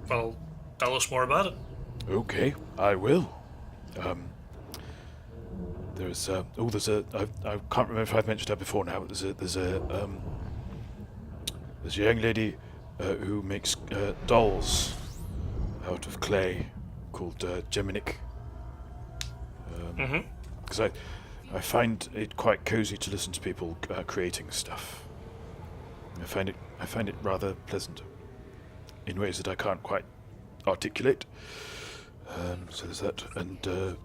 Well, tell us more about it. Okay, I will. There's I can't remember if I've mentioned her before now, but there's a young lady who makes dolls out of clay called Geminic. Because I find it quite cozy to listen to people creating stuff. I find it rather pleasant in ways that I can't quite articulate. So there's that, and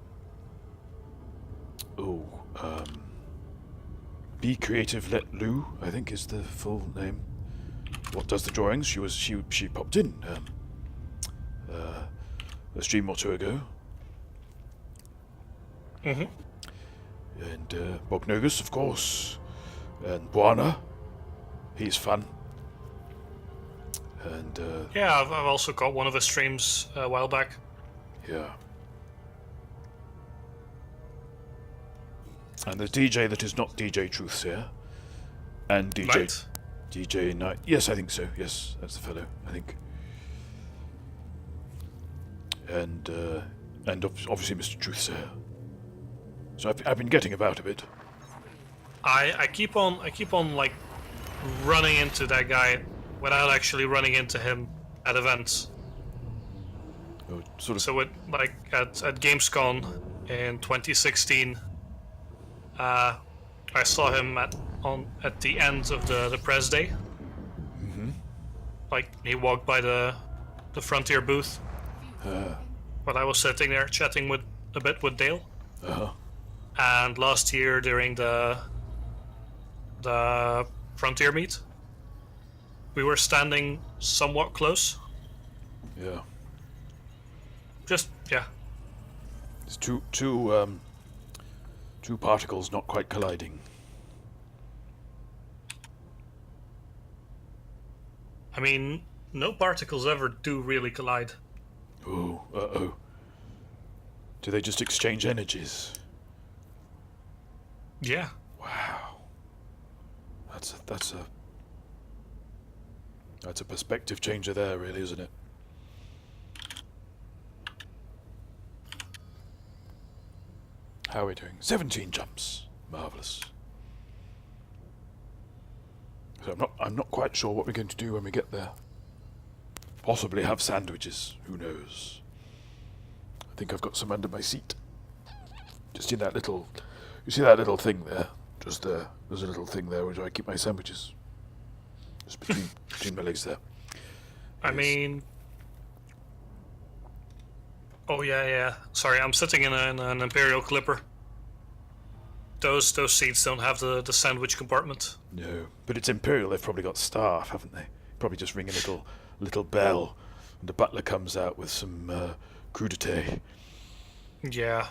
Be Creative Let Lou, I think is the full name. What does the drawings? She popped in a stream or two ago. Mm-hmm. And Bognogus, of course, and Buana. He's fun. And Yeah, I've also got one of his streams a while back. yeah. And there's DJ that is not DJ Truthseer, and Knight? DJ Knight. Yes, I think so. Yes, that's the fellow. I think. And obviously Mr. Truthseer. So I've been getting about a bit. I keep on like running into that guy without actually running into him at events. Oh, sort of. So at Gamescom in 2016, I saw him at the end of the press day. Mm-hmm. Like he walked by the Frontier booth, but I was sitting there chatting with a bit with Dale, Uh-huh. and last year during the frontier meet, we were standing somewhat close. Yeah. Just yeah. It's two particles not quite colliding. I mean, no particles ever do really collide. Oh, uh-oh. Do they just exchange energies? Yeah. Wow. That's a perspective changer there, really, isn't it? How are we doing? 17 jumps. Marvelous. So I'm not quite sure what we're going to do when we get there. Possibly have sandwiches. Who knows? I think I've got some under my seat. Just in that little... You see that little thing there? Just there. There's a little thing there where I keep my sandwiches. Just between my legs there. I Yes. mean... Oh, yeah. Sorry, I'm sitting in an Imperial Clipper. Those seats don't have the sandwich compartment. No. But it's Imperial. They've probably got staff, haven't they? Probably just ring a little bell and the butler comes out with some crudité. Yeah.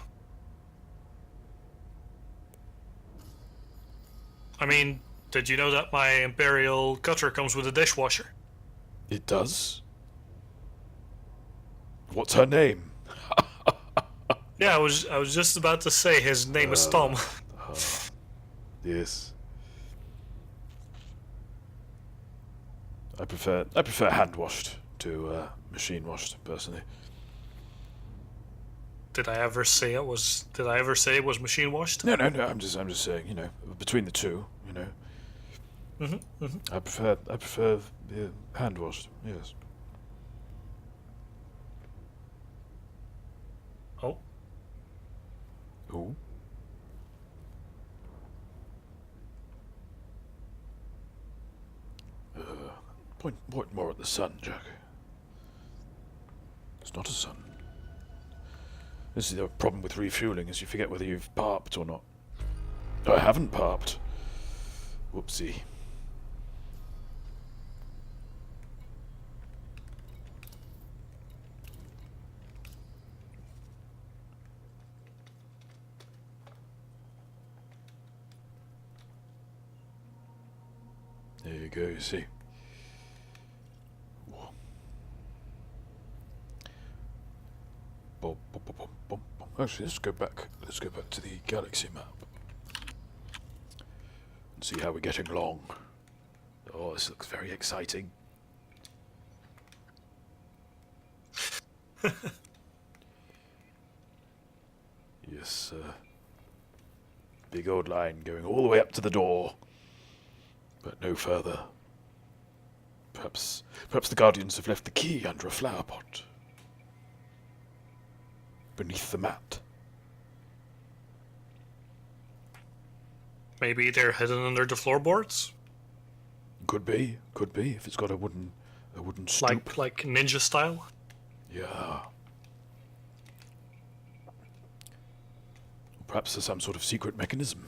I mean, did you know that my Imperial cutter comes with a dishwasher? It does? What's her name? Yeah, I was just about to say his name is Tom. Yes. I prefer hand washed to machine washed, personally. Did I ever say it was machine washed? No. I'm just saying, between the two, I prefer hand washed. Yes. Oh, Ooh. Point more at the sun, Jack. It's not a sun. This is the problem with refueling, is you forget whether you've parped or not. I haven't parped. Whoopsie. There you go, you see. Actually, let's go back to the galaxy map and see how we're getting along. Oh, this looks very exciting. Yes, big old line going all the way up to the door, but no further. Perhaps the Guardians have left the key under a flower pot. Beneath the mat. maybe they're hidden under the floorboards, Could be. If it's got a wooden stoop. like ninja style. Yeah. Perhaps there's some sort of secret mechanism.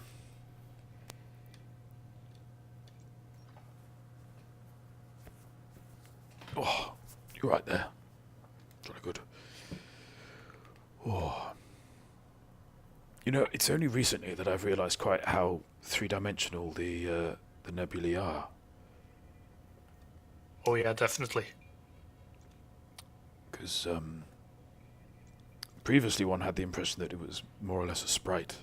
Oh, you're right there. Jolly good. Oh. You know, it's only recently that I've realised quite how three-dimensional the nebulae are. Oh yeah, definitely. Because previously one had the impression that it was more or less a sprite.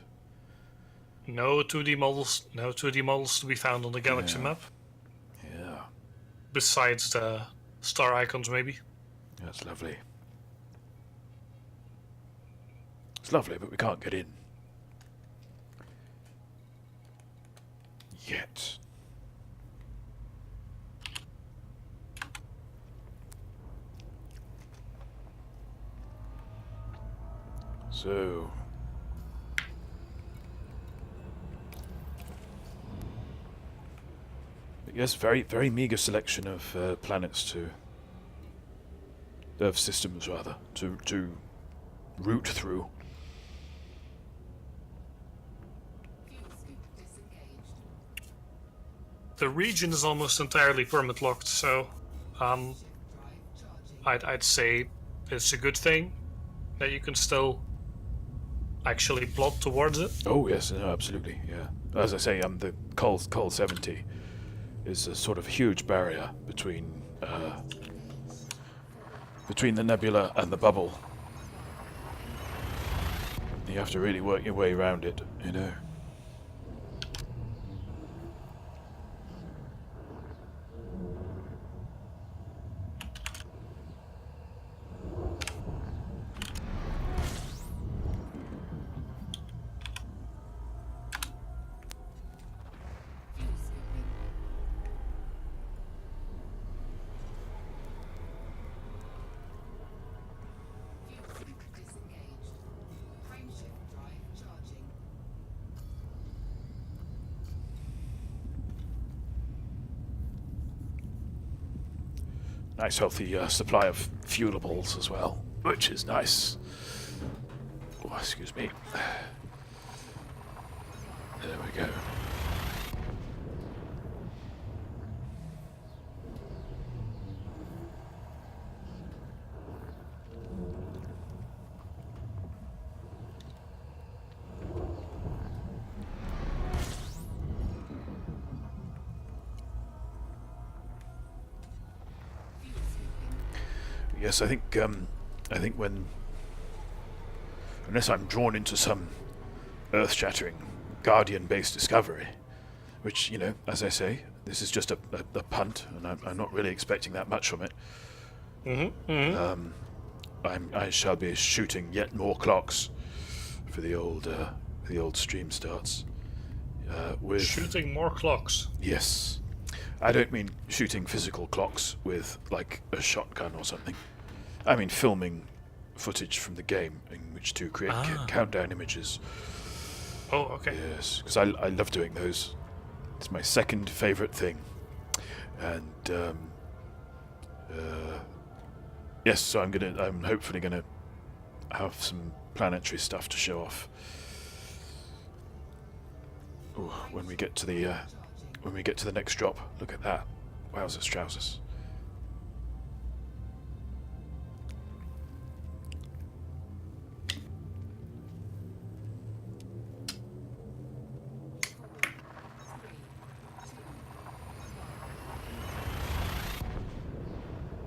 No 2D models to be found on the galaxy Yeah. map. Yeah, Besides the star icons, maybe. that's lovely. It's lovely, but we can't get in. Yet. So... yes, very, very meager selection of planets of systems rather, to root through. the region is almost entirely permit locked, so I'd say it's a good thing that you can still actually plot towards it. Oh yes, no, absolutely, yeah. As I say, the Col 70 is a sort of huge barrier between the nebula and the bubble. You have to really work your way around it, you know. Nice healthy supply of fuelables as well, which is nice. Oh, excuse me. There we go. Yes, I think when, unless I'm drawn into some earth-shattering Guardian-based discovery, which, you know, as I say, this is just a punt, and I'm not really expecting that much from it. I shall be shooting yet more clocks for the old stream starts. With Shooting more clocks. Yes. I don't mean shooting physical clocks with, like, a shotgun or something. I mean filming footage from the game in which to create countdown images. Oh, okay. Yes, because I love doing those. It's my second favourite thing. And, yes, so I'm hopefully gonna have some planetary stuff to show off. Ooh, when we get to the next drop. Look at that. Wowzers trousers.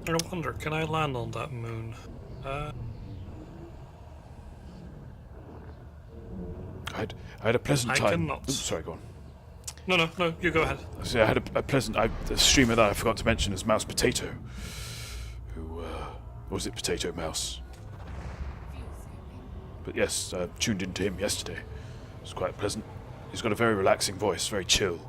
I wonder, can I land on that moon? I had a pleasant I time. cannot. Oops, sorry, go on. No, you go ahead. So I had a pleasant. The streamer that I forgot to mention is Mouse Potato, who was it Potato Mouse? But yes, tuned into him yesterday. It was quite pleasant. He's got a very relaxing voice, very chill.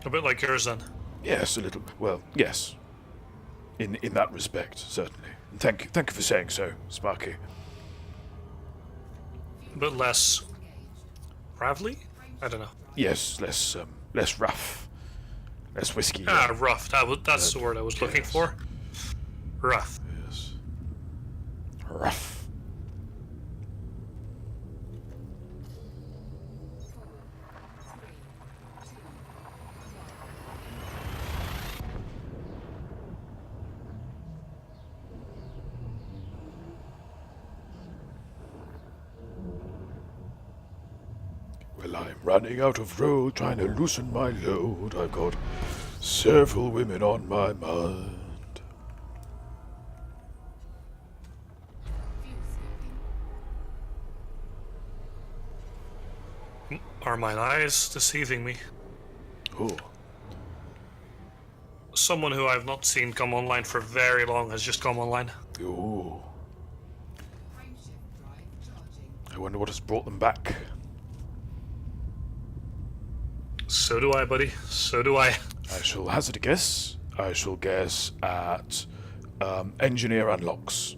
A bit like yours then. Yes, a little. Well, yes. In that respect, certainly. And thank you for saying so, Sparky. A bit less gravelly? I don't know. Yes, less rough, less whiskey. Rough. That's the word I was looking for. Rough. Yes. Rough. Well, I'm running out of road, trying to loosen my load. I've got several women on my mind. Are mine eyes deceiving me? Oh, Someone who I've not seen come online for very long has just come online. oh. I wonder what has brought them back. So do I, buddy. So do I. I shall hazard a guess. I shall guess at engineer unlocks.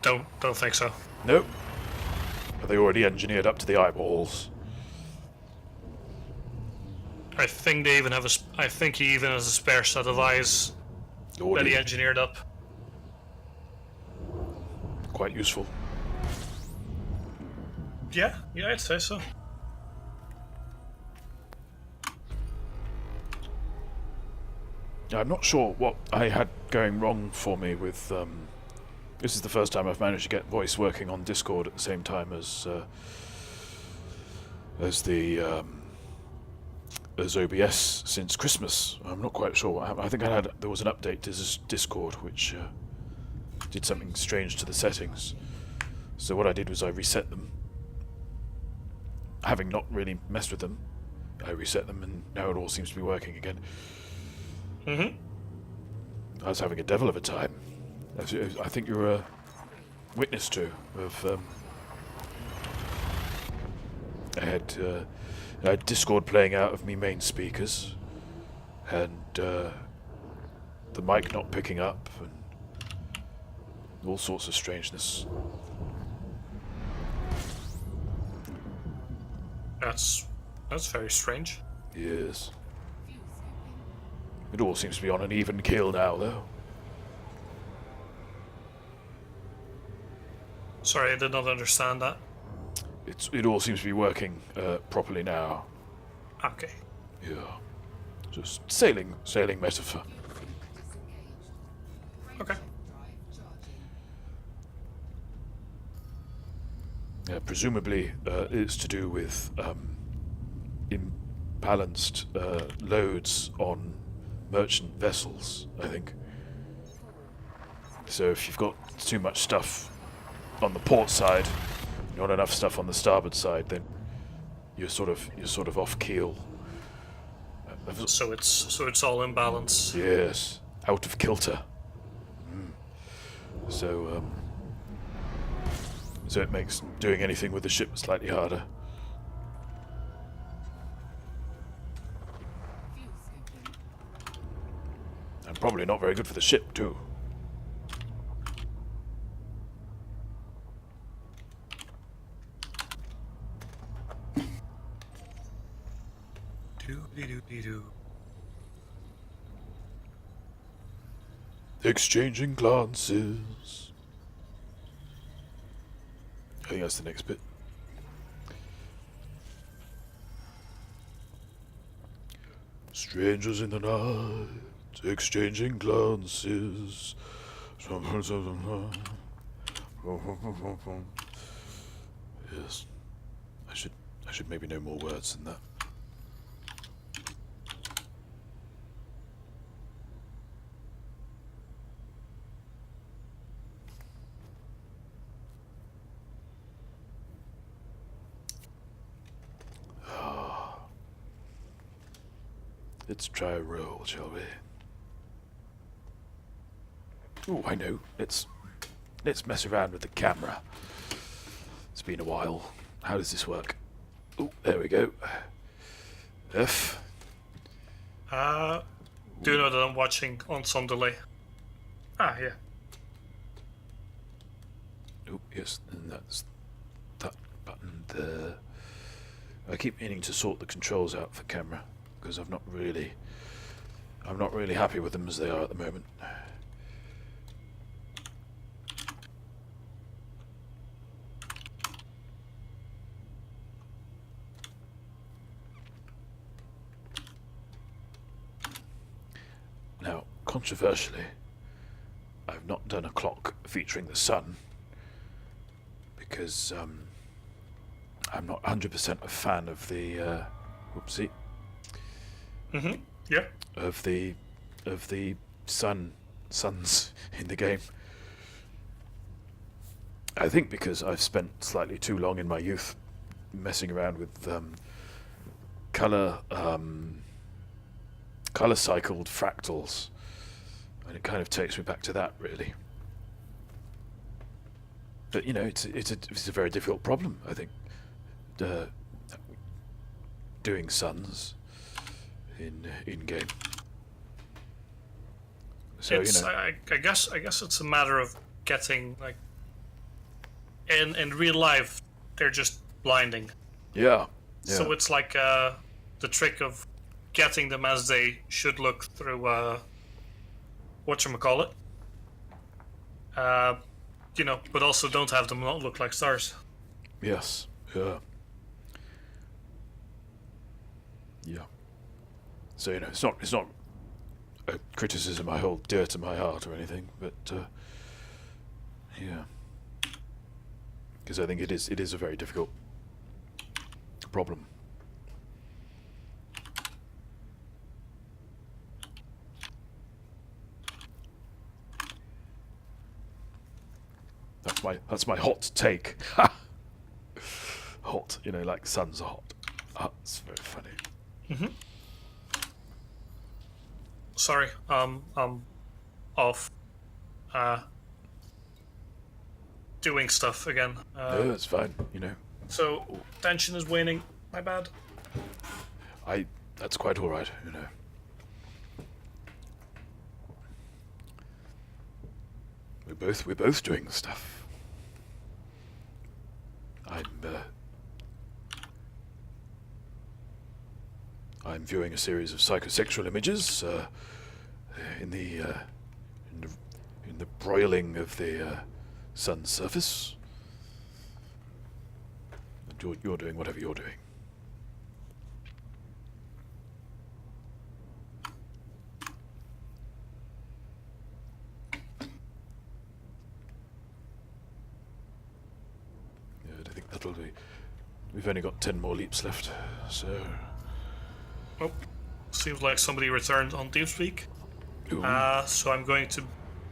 Don't think so. Nope. Are they already engineered up to the eyeballs? I think they even have I think he even has a spare set of eyes that Already he engineered up. quite useful. Yeah, I'd say so. I'm not sure what I had going wrong for me with. This is the first time I've managed to get voice working on Discord at the same time as the as OBS since Christmas. I'm not quite sure what happened. I think there was an update to this Discord which did something strange to the settings. So what I did was I reset them. Having not really messed with them, I reset them, and now it all seems to be working again. Mm-hmm. I was having a devil of a time. I think you're a witness to of. I had Discord playing out of me main speakers, and the mic not picking up, and all sorts of strangeness. That's very strange. Yes. It all seems to be on an even keel now, though. Sorry, I did not understand that. It all seems to be working properly now. Okay. Yeah. Just sailing metaphor. Okay. Presumably, it's to do with imbalanced loads on merchant vessels, I think. So if you've got too much stuff on the port side, not enough stuff on the starboard side, then you're sort of off keel. So it's all in balance. Yes, out of kilter. So it makes doing anything with the ship slightly harder. And probably not very good for the ship, too. Doo-dee-doo-dee-doo. Exchanging glances. I think that's the next bit. Strangers in the night, exchanging glances. Yes, I should maybe know more words than that. Let's try a roll, shall we? Oh, I know. Let's mess around with the camera. It's been a while. How does this work? Oh, there we go. F. Do you know that I'm watching on some delay? Ah, yeah. Oh, yes, and that's that button there. I keep meaning to sort the controls out for camera, because I'm not really happy with them as they are at the moment. Now, controversially, I've not done a clock featuring the sun because I'm not 100% a fan of the whoopsie. Mm-hmm. Yeah. Of the suns in the game. I think because I've spent slightly too long in my youth messing around with color cycled fractals, and it kind of takes me back to that, really. But you know, it's a very difficult problem, I think. Doing suns in game. So It's, you know, I guess it's a matter of getting like in real life they're just blinding. yeah. So it's like the trick of getting them as they should look through whatchamacallit. You know, but also don't have them not look like stars. Yes, Yeah. Yeah. So, it's not a criticism I hold dear to my heart or anything, but, yeah. Because I think it is a very difficult problem. That's my hot take. Hot, like suns are hot. Ah, it's very funny. Sorry, I'm off doing stuff again. No, that's fine. So tension is waning. My bad. That's quite all right. We're both doing stuff. I'm viewing a series of psychosexual images in the in the broiling of the sun's surface. And you're doing whatever you're doing. Yeah, I think that'll be. We've only got 10 more leaps left, so. Oh, seems like somebody returned on TeamSpeak. Ooh. So I'm going to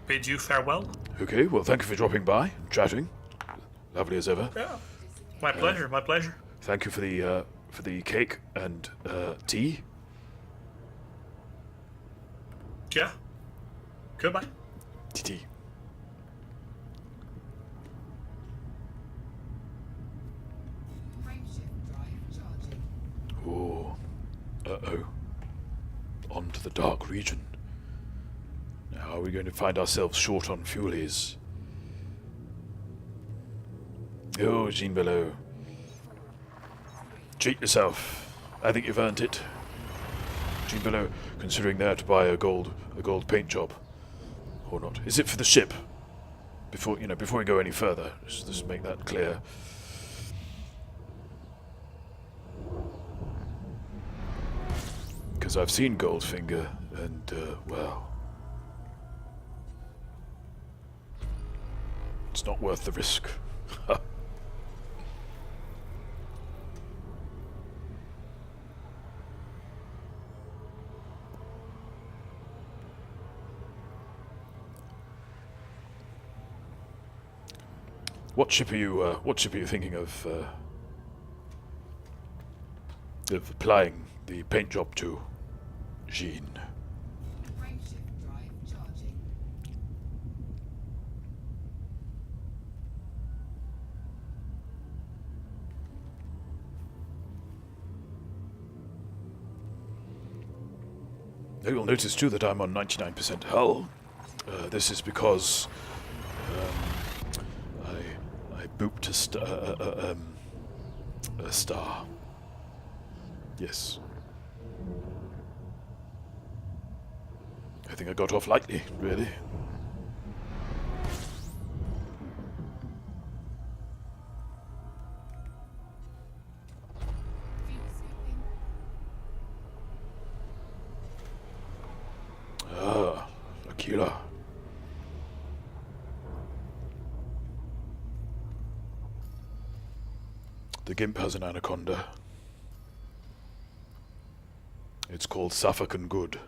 bid you farewell. Okay, well, thank you for dropping by and chatting. Lovely as ever. Yeah, my pleasure. My pleasure. Thank you for the cake and tea. Yeah. Goodbye. Tea. Frameshift drive charging. Oh. Uh-oh. On to the dark region. Now, are we going to find ourselves short on fuelies? Oh, Jean Below. Treat yourself. I think you've earned it. Jean Below, considering there to buy a gold paint job. Or not. Is it for the ship? Before we go any further, just make that clear. Because I've seen Goldfinger, and, well... It's not worth the risk. What ship are you thinking of applying the paint job to, Jean? Frameshift drive charging. You'll notice too that I'm on 99% hull. This is because I booped a star. Yes. I think I got off lightly, really. Fuel scooping. Ah, Aquila. The Gimp has an anaconda. It's called Suffolk and Good.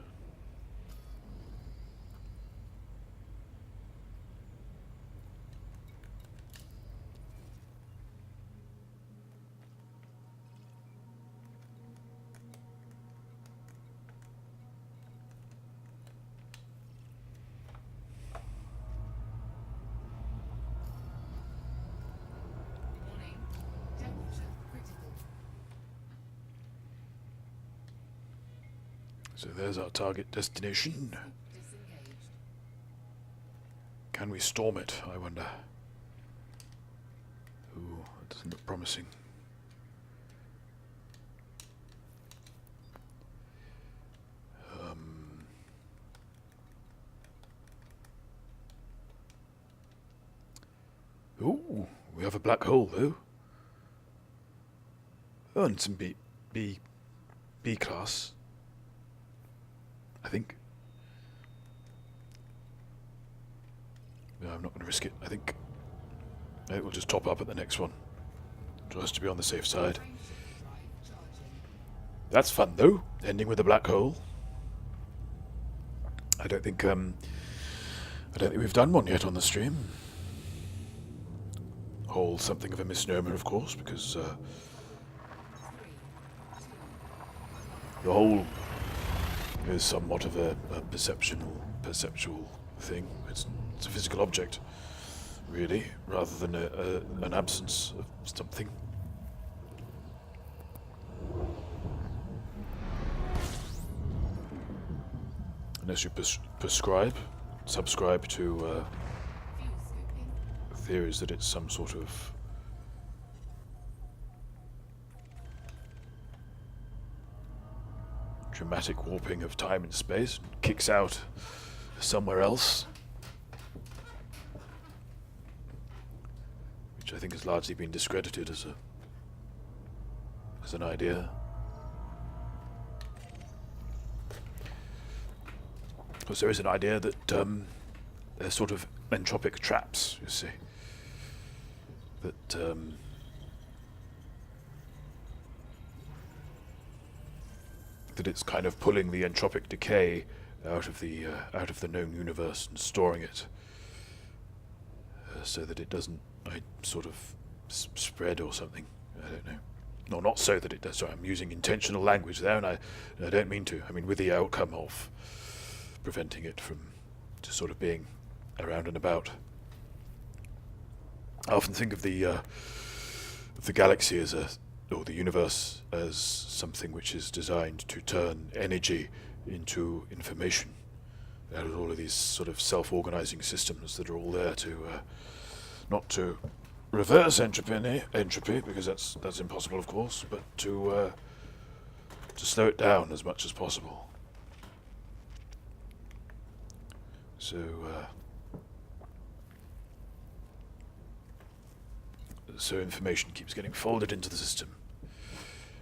Warning. Temperature critical. So there's our target destination. Disengaged. Can we storm it, I wonder? Ooh, that doesn't look promising. Ooh, we have a black hole, though. Oh, and some B class. I think. No, I'm not going to risk it. I think it will just top up at the next one, just to be on the safe side. Frameshift drive charging. That's fun though. Ending with a black hole. I don't think we've done one yet on the stream. Hole, something of a misnomer, of course, because the hole is somewhat of a perceptual thing. It's a physical object, really, rather than an absence of something. Unless you subscribe to Fuel scooping. theories that it's some sort of dramatic warping of time and space, and kicks out somewhere else, which I think has largely been discredited as an idea. Because there is an idea that they're sort of entropic traps, you see. That that it's kind of pulling the entropic decay out of the known universe and storing it, so that it doesn't sort of spread or something. I don't know. No, not so that it does. Sorry, I'm using intentional language there, and I don't mean to. I mean with the outcome of preventing it from just sort of being around and about. I often think of the galaxy as or the universe as something which is designed to turn energy into information. Out of all of these sort of self-organizing systems that are all there to not to reverse entropy, because that's impossible, of course, but to slow it down as much as possible. So information keeps getting folded into the system.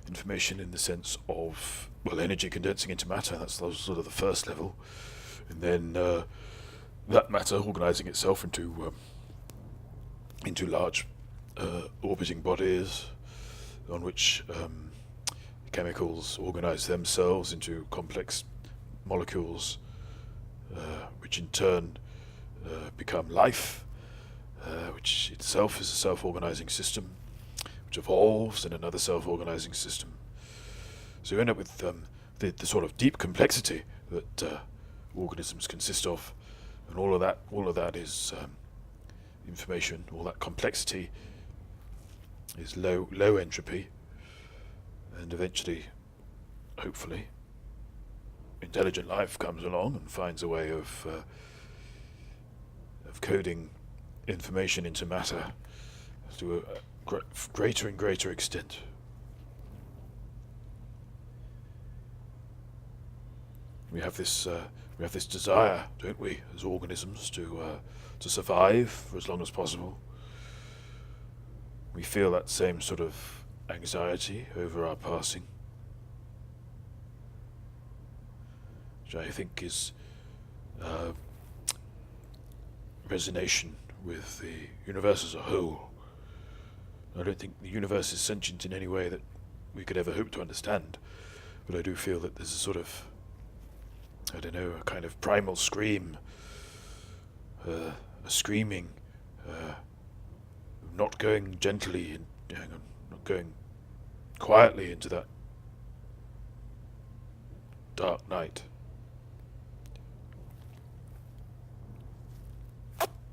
Information in the sense of, well, energy condensing into matter. That's sort of the first level, and then that matter organizing itself into large orbiting bodies, on which chemicals organize themselves into complex molecules, which in turn become life, which itself is a self-organizing system, which evolves in another self-organizing system. So you end up with the sort of deep complexity that organisms consist of, and all of that is information. All that complexity is low entropy, and eventually, hopefully, intelligent life comes along and finds a way of coding information into matter to a greater and greater extent. We have this desire, don't we, as organisms, to survive for as long as possible. We feel that same sort of anxiety over our passing, which I think is resonation with the universe as a whole. I don't think the universe is sentient in any way that we could ever hope to understand, but I do feel that there's a sort of, I don't know, a kind of primal scream, a screaming, not going gently and not going quietly into that dark night.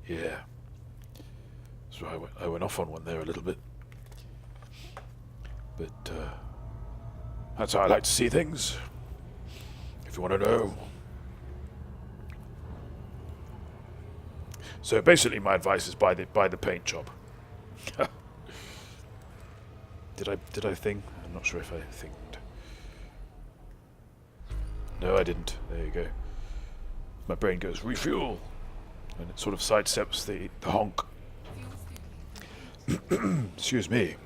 Yeah. So I went off on one there a little bit. But that's how I like to see things, if you want to know. So basically my advice is buy the paint job. Did I think? I'm not sure if I thinked. No, I didn't. There you go. My brain goes refuel, and it sort of sidesteps the honk. Fuel scooping. Excuse me.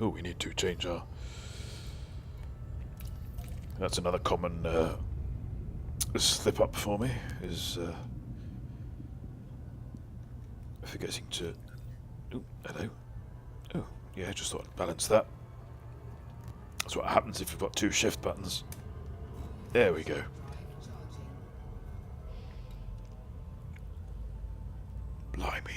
Oh, we need to change our... That's another common slip up for me, is forgetting to... Oh, hello. Oh, yeah, just thought I'd balance that. That's what happens if you've got two shift buttons. There we go. Blimey.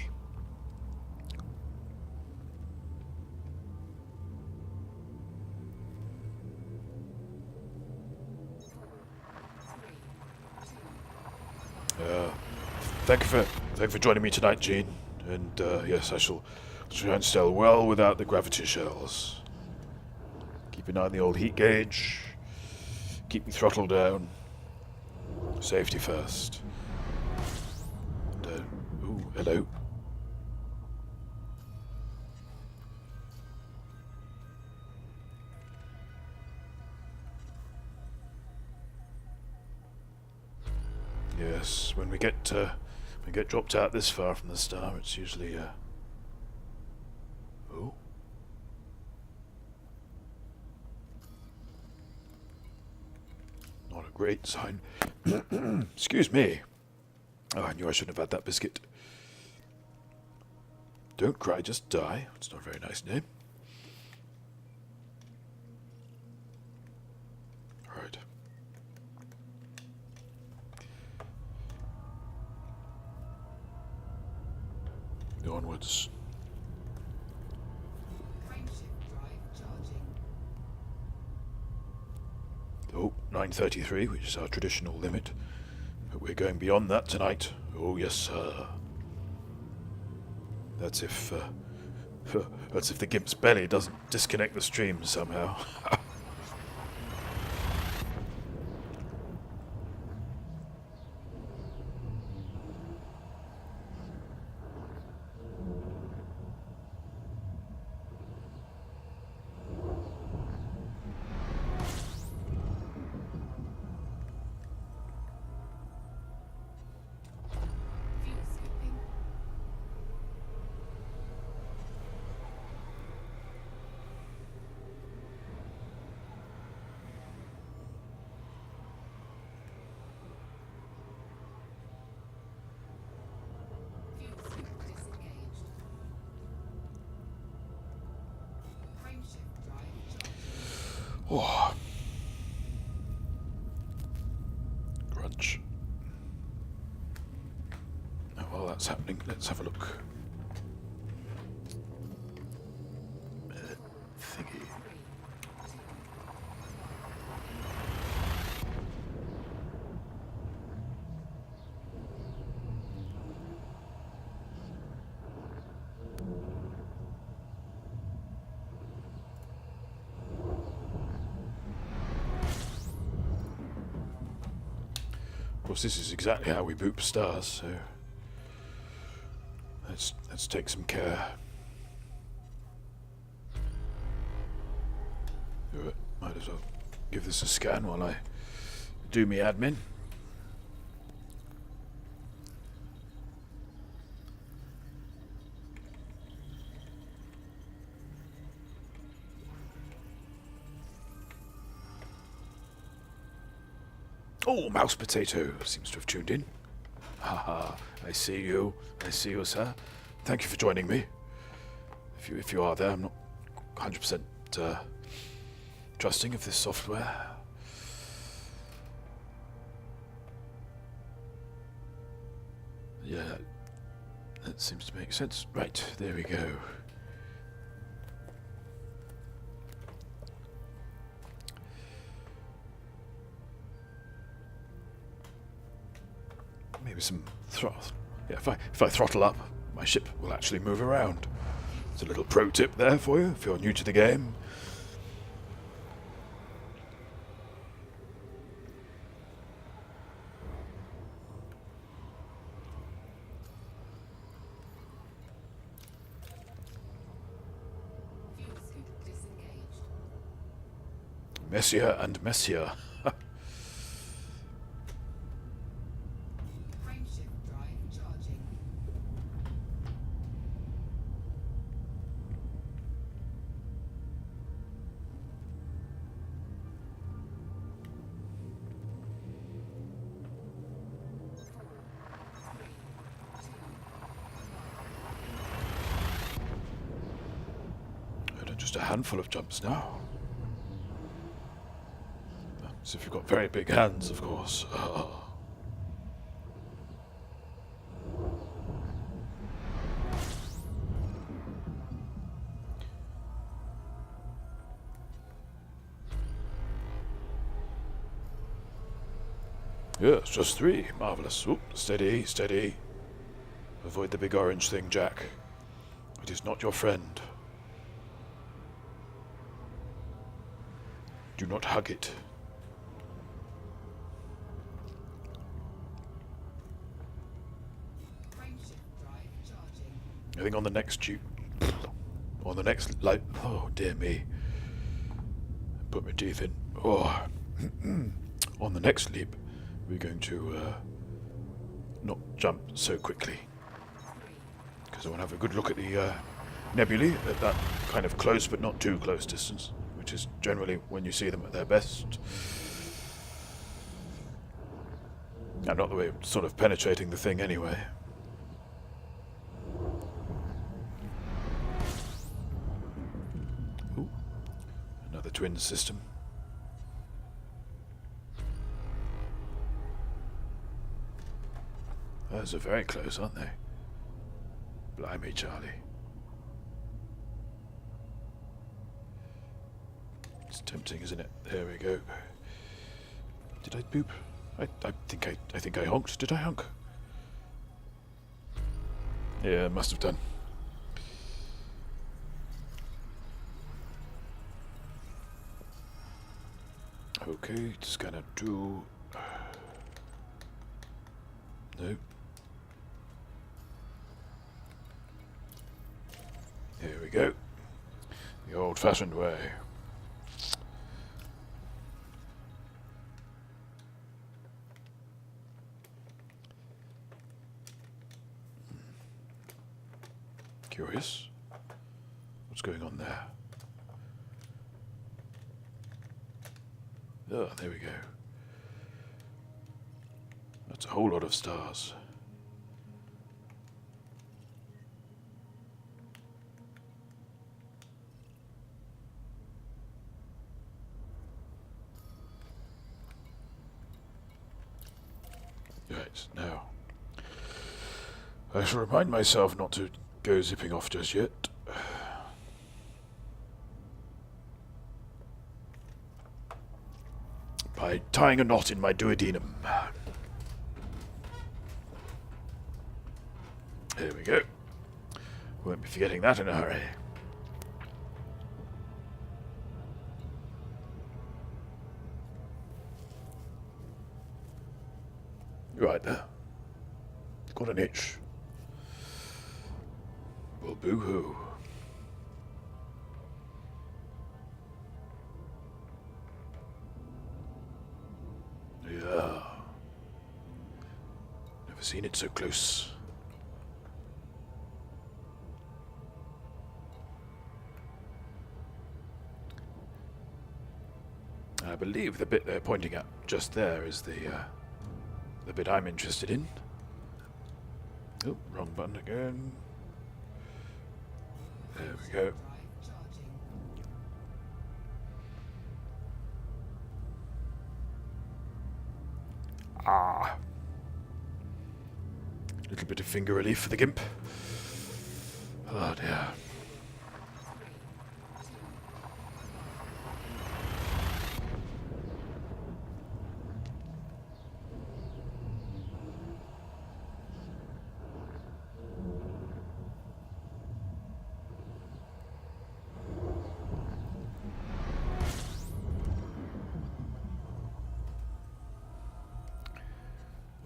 Thank you for joining me tonight, Jean. And yes, I shall try and sail well without the gravity shells. Keep an eye on the old heat gauge. Keep the throttle down. Safety first. And, ooh, hello. Yes, when we get dropped out this far from the star, it's usually oh. Not a great sign. Excuse me. Oh, I knew I shouldn't have had that biscuit. Don't cry, just die. It's not a very nice name. Right. Onwards. Oh, 9:33, which is our traditional limit. But we're going beyond that tonight. Oh, yes, sir. That's if the gimp's belly doesn't disconnect the stream somehow. Oh. Crunch. Oh, while that's happening, let's have a look. Thingy. Of course, this is exactly how we boop stars, so let's take some care. Might as well give this a scan while I do me admin. Oh, mouse potato seems to have tuned in. Haha, I see you, sir. Thank you for joining me. If you are there, I'm not 100% trusting of this software. Yeah, that seems to make sense. Right, there we go. Maybe some throttle. Yeah, if I throttle up, my ship will actually move around. It's a little pro tip there for you if you're new to the game. Messier and Messier. just a handful of jumps now. As if you've got very big hands, of course. Yes, just 3. Marvellous. Oop, steady, steady. Avoid the big orange thing, Jack. It is not your friend. Do not hug it. Frameshift drive charging. I think on the next on the next light. Oh dear me. Put my teeth in. Oh. On the next leap, we're going to not jump so quickly, because I want to have a good look at the nebulae at that kind of close but not too close distance, which is generally when you see them at their best. And not the way of sort of penetrating the thing anyway. Ooh. Another twin system. Those are very close, aren't they? Blimey, Charlie. It's tempting, isn't it? There we go. Did I boop? I think I honked. Did I honk? Yeah, must have done. Okay, just gonna do. No. Here we go. The old-fashioned way. Curious. What's going on there? Oh, there we go. That's a whole lot of stars. Right, now. I shall remind myself not to go zipping off just yet. By tying a knot in my duodenum. There we go. Won't be forgetting that in a hurry. Right there. Got an itch. Well, boo-hoo. Yeah. Never seen it so close. I believe the bit they're pointing at just there is the bit I'm interested in. Oh, wrong button again. There we go. Drive charging. Ah. Little bit of finger relief for the gimp. Oh dear.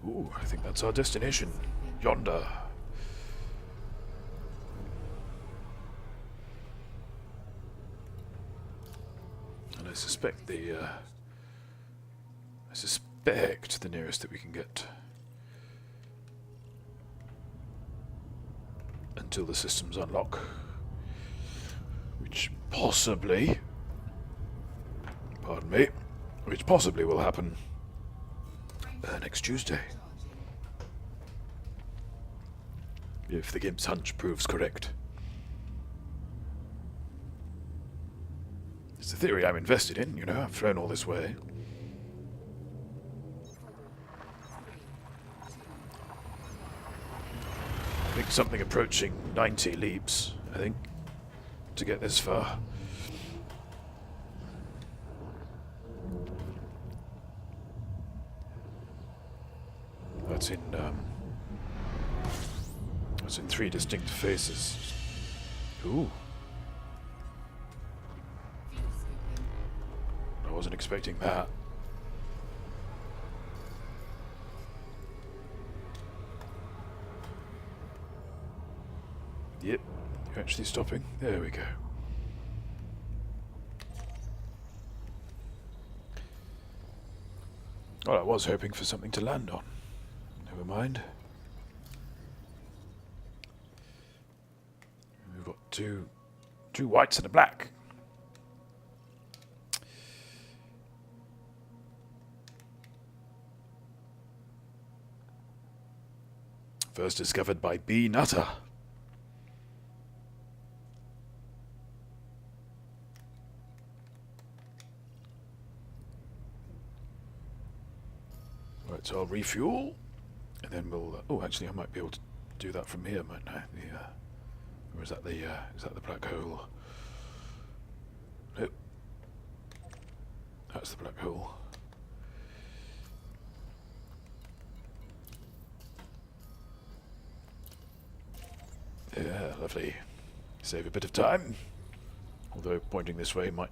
Ooh, I think that's our destination. Yonder. And I suspect the nearest that we can get until the systems unlock, which possibly, pardon me, which possibly will happen next Tuesday. If the gimp's hunch proves correct. It's the theory I'm invested in, you know. I've flown all this way. I think something approaching 90 leaps, I think, to get this far. That's in 3 distinct phases. Ooh. I wasn't expecting that. Yep, you're actually stopping. There we go. Well, I was hoping for something to land on. Never mind. We've got two whites and a black. First discovered by B. Nutter. Right, so I'll refuel, and then we'll. Oh, actually, I might be able to do that from here, mightn't I? Or is that the black hole? Nope. That's the black hole. Yeah, lovely. Save a bit of time. Although pointing this way might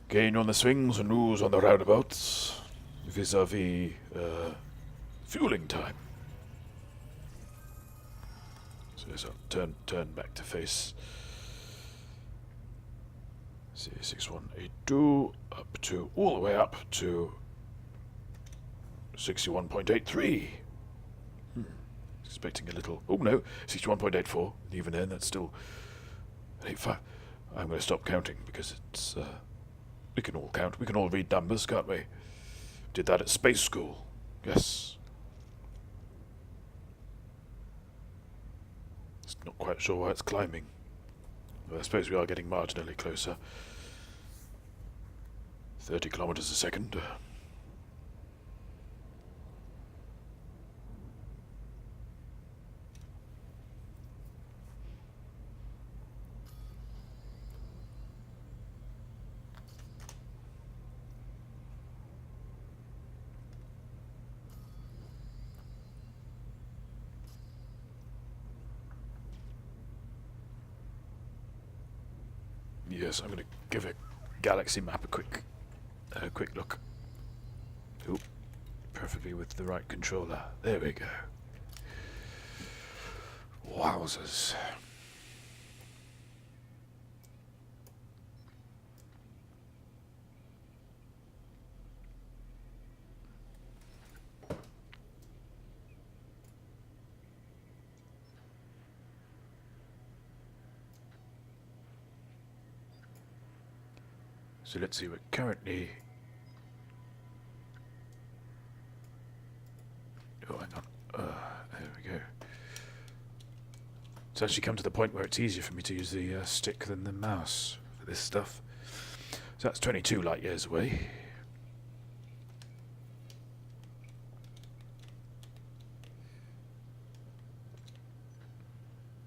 gain on the swings and lose on the roundabouts. Vis-a-vis fueling time. So yes, I'll turn back to face C6182 up to all the way up to 61.83. Expecting a little. Oh no, 61.84. Even then, that's still 85. I'm going to stop counting because it's. We can all count. We can all read numbers, can't we? Did that at space school. Yes. Just not quite sure why it's climbing. But I suppose we are getting marginally closer. 30 kilometers a second. Yes, I'm going to give a galaxy map a quick look. Ooh, perfectly with the right controller. There we go. Wowzers. So let's see, we're currently... Oh, hang on. There we go. It's actually come to the point where it's easier for me to use the stick than the mouse for this stuff. So that's 22 light years away.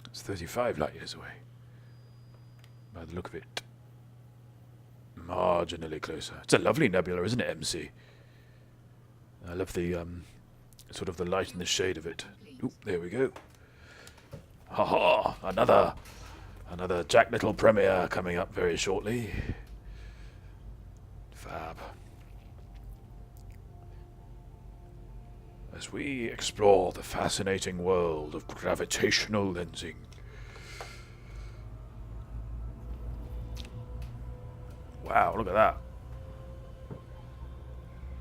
It's 35 light years away. By the look of it. Marginally closer. It's a lovely nebula, isn't it, MC? I love the sort of the light and the shade of it. Oop, there we go. Ha ha! Another Jack Little premiere coming up very shortly. Fab. As we explore the fascinating world of gravitational lensing. Wow, look at that.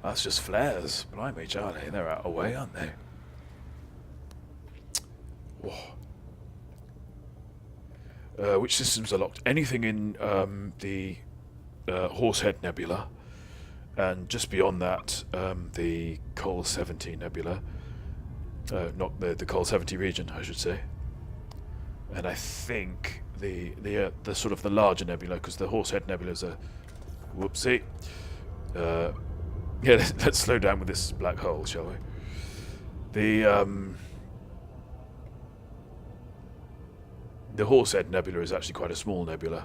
That's just flares. Blimey, Charlie. They're out of the way, aren't they? Whoa. Which systems are locked? Anything in the Horsehead Nebula. And just beyond that, the Col 70 Nebula. Not the Col 70 region, I should say. And I think the sort of the larger nebula, because the Horsehead Nebula is a whoopsie. Yeah, let's slow down with this black hole, shall we? The Horsehead Nebula is actually quite a small nebula,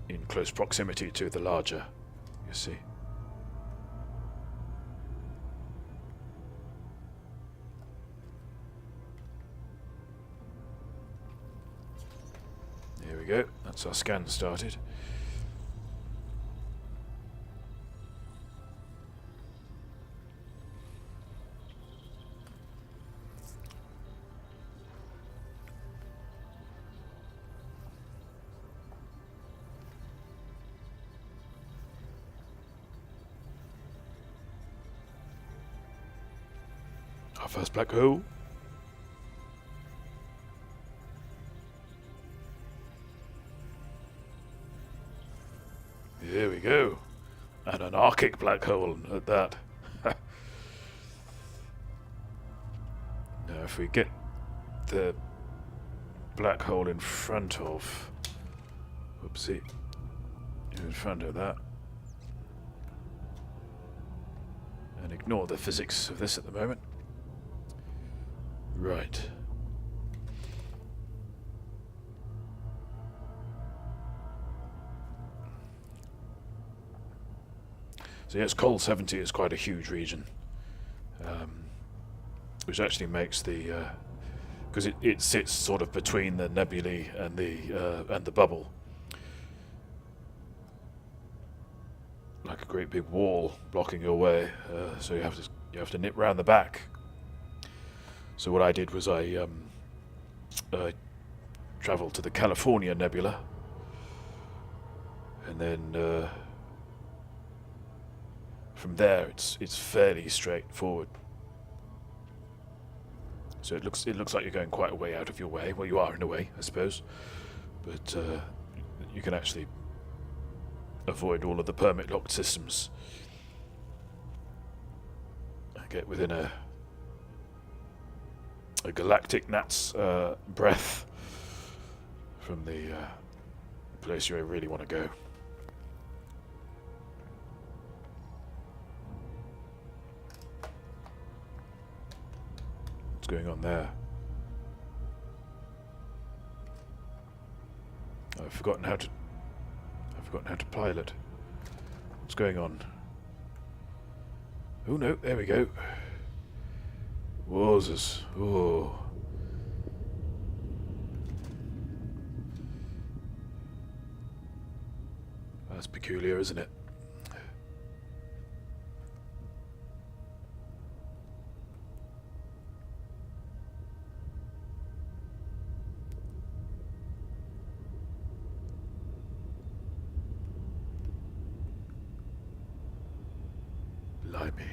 in close proximity to the larger, you see. There we go, that's our scan started. Our first black hole. There we go. And an Arctic black hole at that. Now if we get the black hole in front of... Whoopsie. In front of that. And ignore the physics of this at the moment. Right. So yes, Col 70 is quite a huge region, which actually makes the because it sits sort of between the nebulae and the bubble, like a great big wall blocking your way. So you have to nip round the back. So what I did was I travelled to the California Nebula, and then from there it's fairly straightforward. So it looks like you're going quite a way out of your way. Well, you are in a way, I suppose, but you can actually avoid all of the permit locked systems. Get within a galactic gnat's breath from the place you really want to go. What's going on there? I've forgotten how to pilot. What's going on? Oh no, there we go. Wowzers. Oh. That's peculiar, isn't it? Blimey.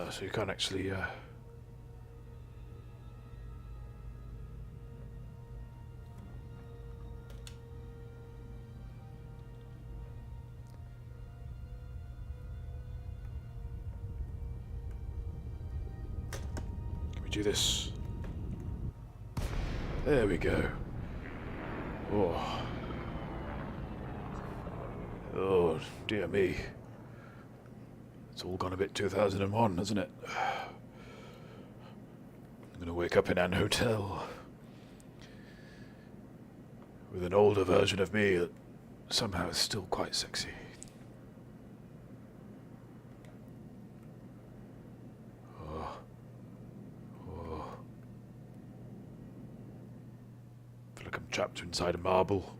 So you can't actually give me do this. There we go. Oh. Oh, dear me. It's all gone a bit 2001, hasn't it? I'm going to wake up in an hotel with an older version of me that somehow is still quite sexy. Oh. Oh. I feel like I'm trapped inside a marble.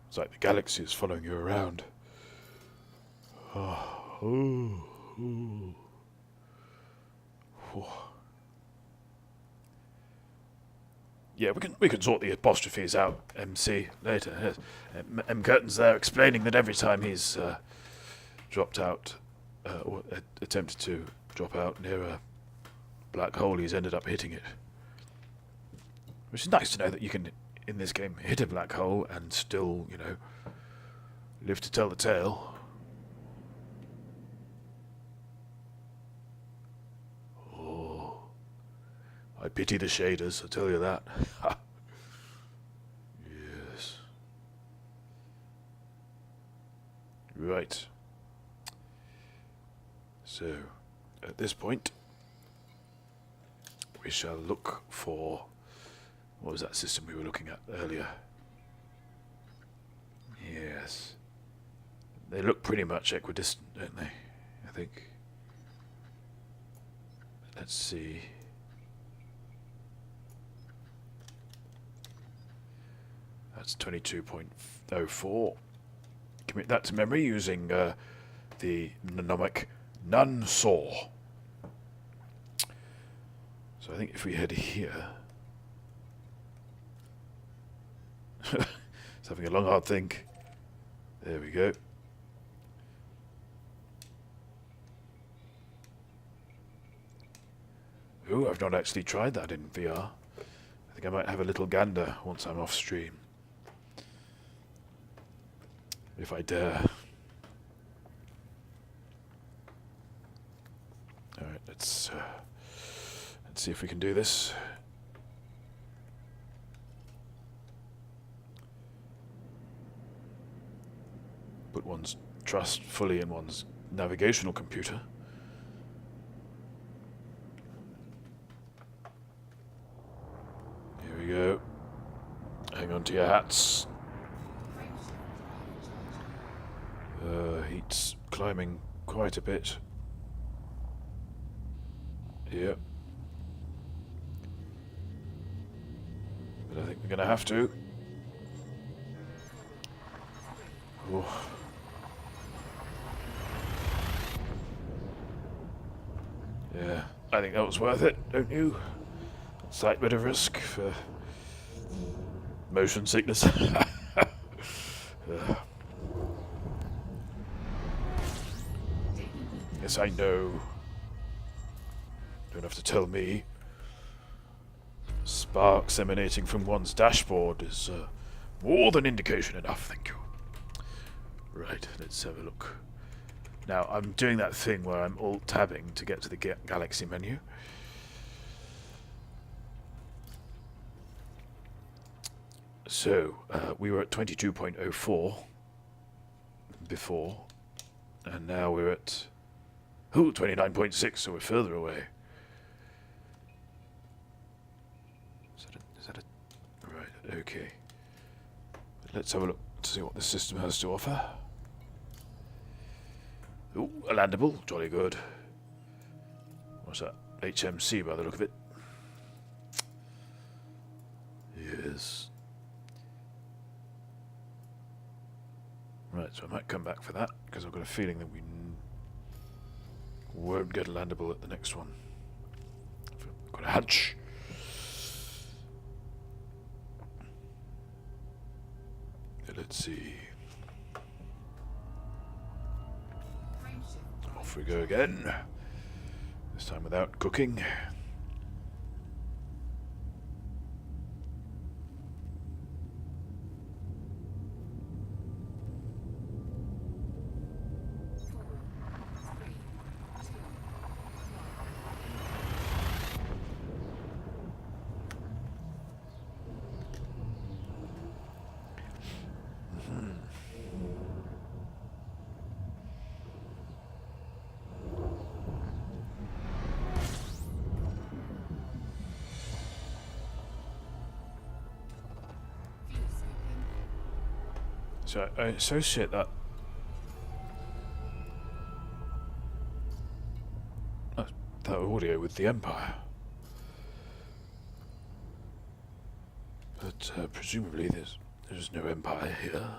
It's like the galaxy is following you around. Oh, ooh, ooh. Yeah, we can sort the apostrophes out, MC, later. Yes. M. Curtin's there explaining that every time he's dropped out, or attempted to drop out near a black hole, he's ended up hitting it. Which is nice to know that you can, in this game, hit a black hole and still, you know, live to tell the tale. Oh, I pity the shaders, I tell you that. Yes. Right. So, at this point, we shall look for... What was that system we were looking at earlier? Yes. They look pretty much equidistant, don't they? I think. Let's see. That's 22.04. Commit that to memory using the mnemonic none saw. So I think if we head here... It's having a long hard think. There we go. Ooh, I've not actually tried that in VR. I think I might have a little gander once I'm off stream. If I dare. Alright, let's see if we can do this. Put one's trust fully in one's navigational computer. Here we go. Hang on to your hats. Heat's climbing quite a bit. Yep. But I think we're gonna have to. Oh. Yeah, I think that was worth it, don't you? Slight bit of risk for motion sickness. Yes, I know. Don't have to tell me. Sparks emanating from one's dashboard is more than indication enough, thank you. Right, let's have a look. Now, I'm doing that thing where I'm alt-tabbing to get to the Galaxy menu. So, we were at 22.04 before, and now we're at 29.6, so we're further away. Is that a... Right, okay. Let's have a look to see what this system has to offer. Ooh, a landable, jolly good. What's that? HMC by the look of it. Yes. Right, so I might come back for that, because I've got a feeling that we won't get a landable at the next one. I've got a hunch. Let's see. Off we go again. This time without cooking. So I associate that audio with the Empire, but presumably there's no Empire here.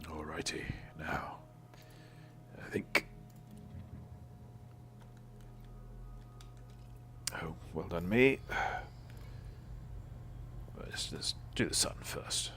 Alrighty, now Now, I think... Oh, well done me. Let's do the sun first.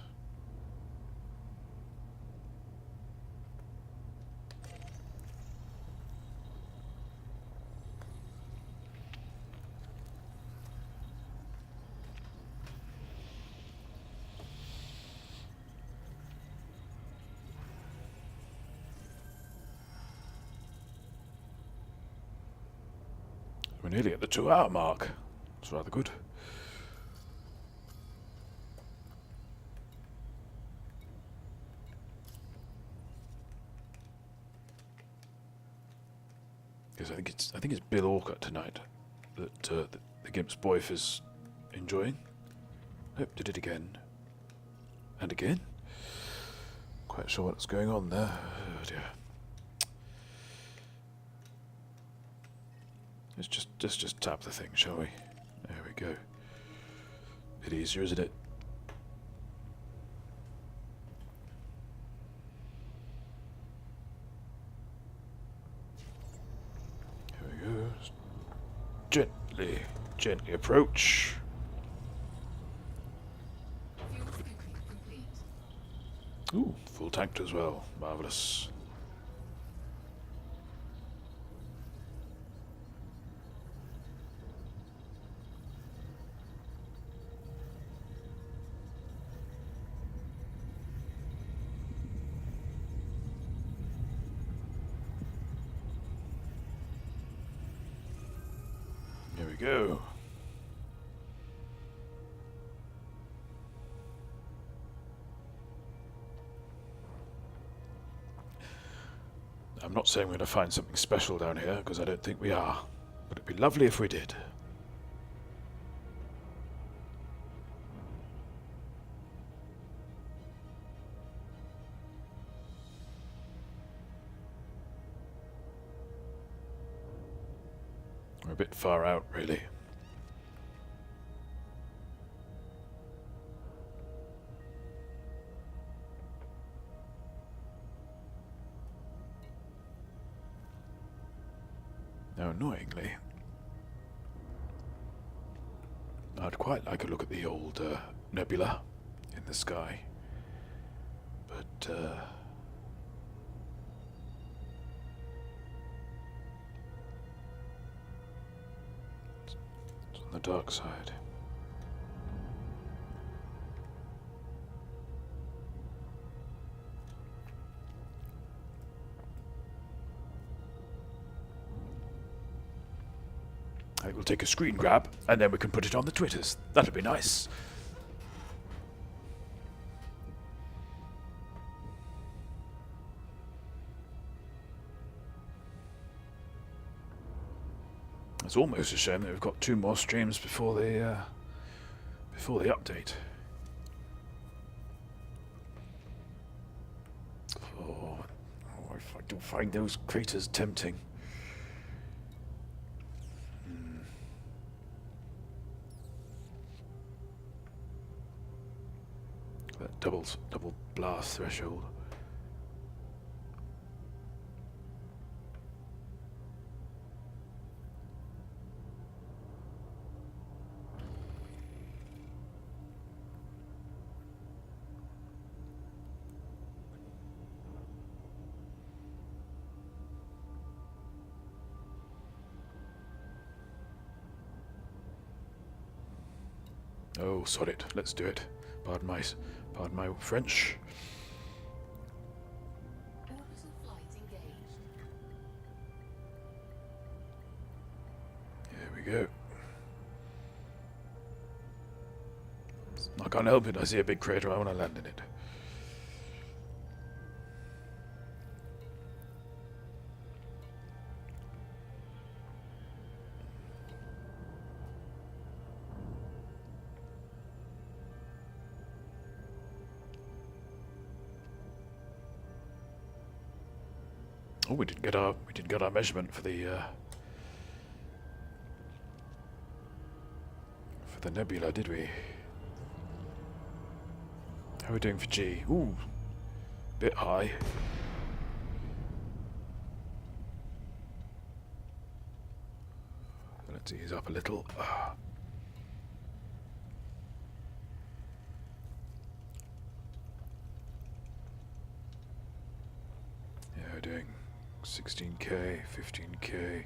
We're nearly at the 2-hour mark. It's rather good. Because I think it's Bill Orcutt tonight that the Gimp's Boyf is enjoying. Oh, did it again. And again. Quite sure what's going on there. Oh dear. Let's just tap the thing, shall we? There we go. Bit easier, isn't it? Here we go. Gently approach. Fuel tank complete. Ooh, full tanked as well. Marvellous. Here we go. I'm not saying we're going to find something special down here, because I don't think we are. But it'd be lovely if we did. We're a bit far out, really. Now, annoyingly, I'd quite like a look at the old nebula in the sky, but it's on the dark side. I will take a screen grab, and then we can put it on the Twitters. That'd be nice. It's almost a shame that we've got 2 more streams before the update. Oh, if I do find those craters tempting. That double blast threshold. Oh, sod it. Let's do it. Pardon my French. Orbital flight engaged. Here we go. I can't help it. I see a big crater. I want to land in it. Oh, we didn't get our measurement for the nebula, did we? How are we doing for G? Ooh, bit high. Let's ease up a little. Ah. Yeah, we're doing 16k, 15k.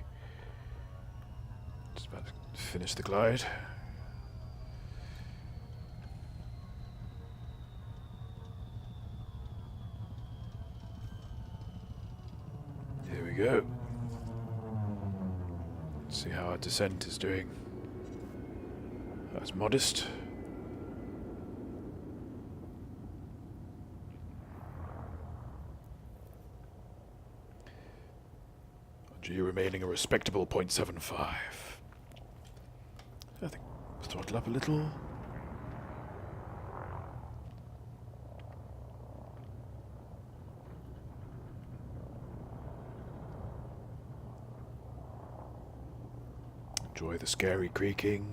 Just about to finish the glide. Here we go. Let's see how our descent is doing. That's modest. G remaining a respectable 0.75. I think throttle up a little. Enjoy the scary creaking.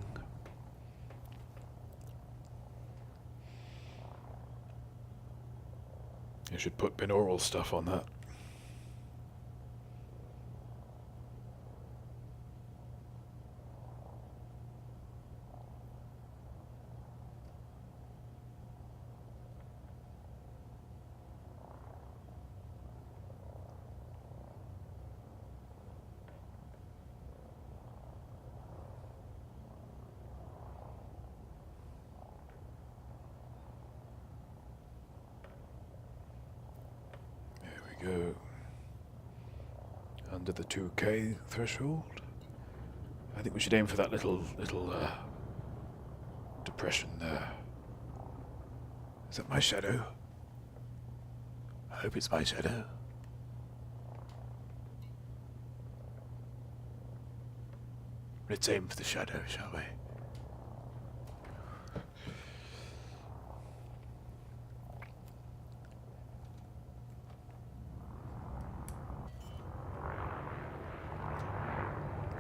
You should put binaural stuff on that. Go under the 2k threshold. I think we should aim for that little depression there. Is that my shadow? I hope it's my shadow. Let's aim for the shadow, shall we?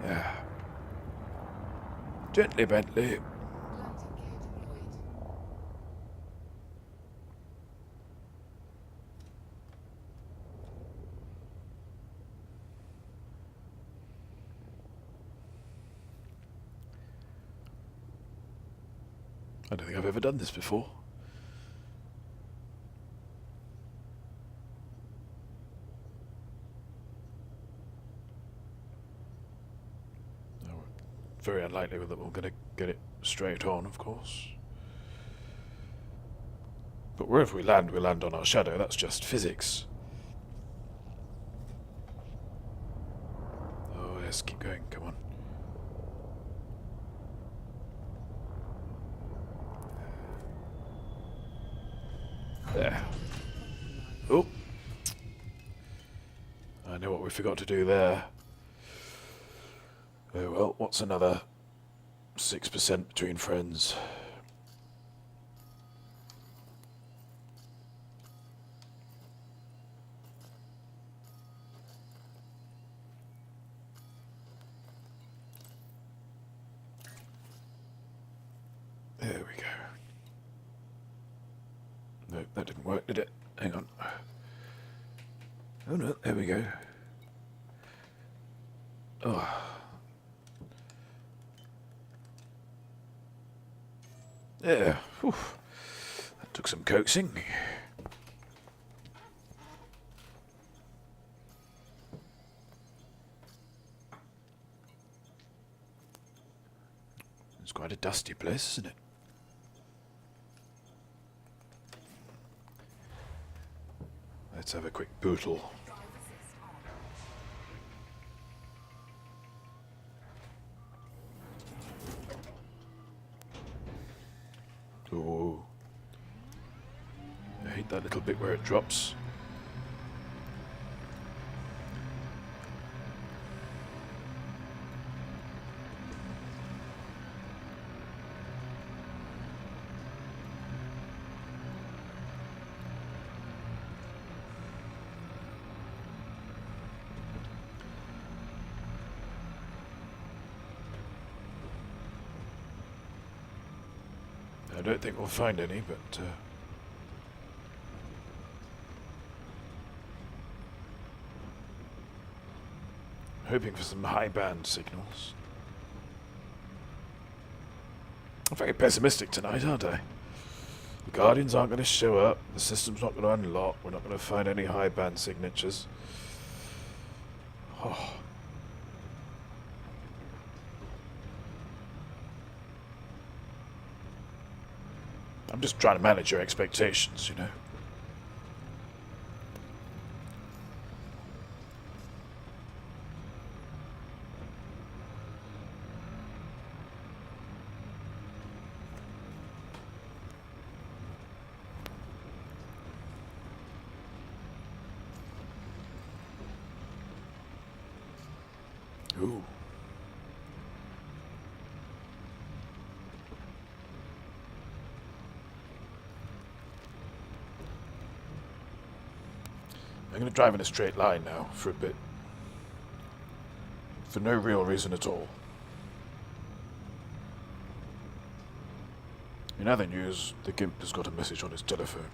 Yeah. Gently, Bentley. Landing gear deployed. I don't think I've ever done this before. Very unlikely that we're going to get it straight on, of course. But wherever we land on our shadow. That's just physics. Oh, yes, keep going. Come on. There. Oh. I know what we forgot to do there. Oh well, what's another 6% between friends? There we go. No, that didn't work, did it? Hang on. Oh no, there we go. Oh. There. Whew. That took some coaxing. It's quite a dusty place, isn't it? Let's have a quick bootle. Drive assist on. Oh, I hate that little bit where it drops. I don't think we'll find any, but hoping for some high band signals. I'm very pessimistic tonight, aren't I? The Guardians aren't going to show up. The system's not going to unlock. We're not going to find any high band signatures. Oh. I'm just trying to manage your expectations, you know. Ooh. I'm going to drive in a straight line now for a bit. For no real reason at all. In other news, the Gimp has got a message on his telephone.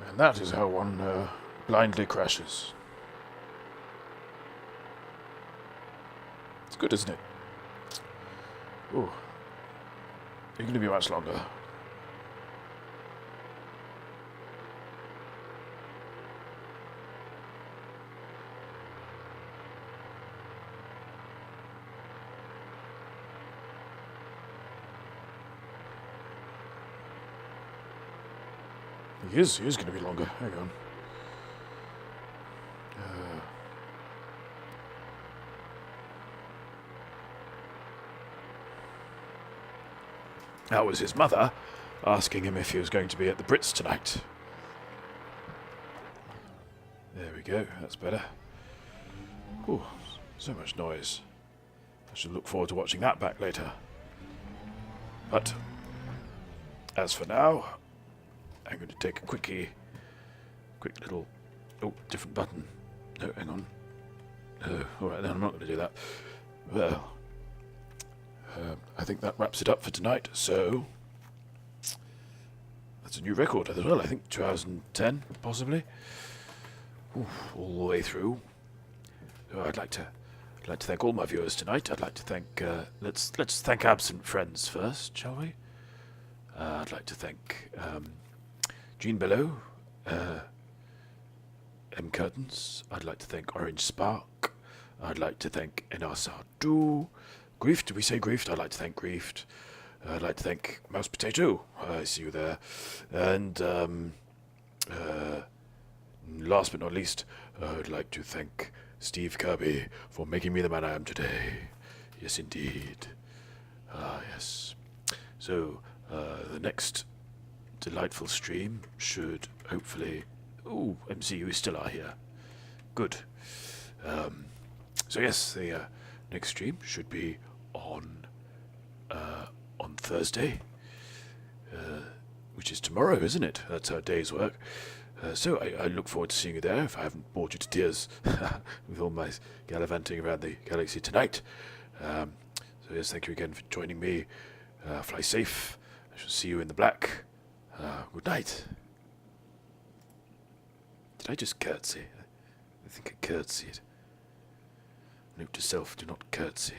And that is how one blindly crashes. It's good, isn't it? Ooh. You're going to be much longer. He is going to be longer. Hang on. That was his mother asking him if he was going to be at the Brits tonight. There we go, that's better. Ooh, so much noise. I should look forward to watching that back later. But, as for now, I'm going to take a quick little... Oh, different button. No, hang on. Alright then, I'm not going to do that. Well, I think that wraps it up for tonight, so... That's a new record as well, I think 2010, possibly. Oof, all the way through. So I'd like to thank all my viewers tonight. I'd like to thank... let's thank absent friends first, shall we? I'd like to thank... Jean Bellow, M. Curtains. I'd like to thank Orange Spark. I'd like to thank NR2. Griefed, did we say Griefed? I'd like to thank Griefed. I'd like to thank Mouse Potato. I see you there. And last but not least, I'd like to thank Steve Kirby for making me the man I am today. Yes, indeed. Yes. So, the next delightful stream should hopefully... Ooh, MCU still are here. Good. So yes, the next stream should be on Thursday, which is tomorrow, isn't it? That's our day's work. So I look forward to seeing you there, if I haven't bored you to tears with all my gallivanting around the galaxy tonight. So yes, thank you again for joining me. Fly safe. I shall see you in the black. Good night. Did I just curtsy? I think I curtsied. Note to self, do not curtsy.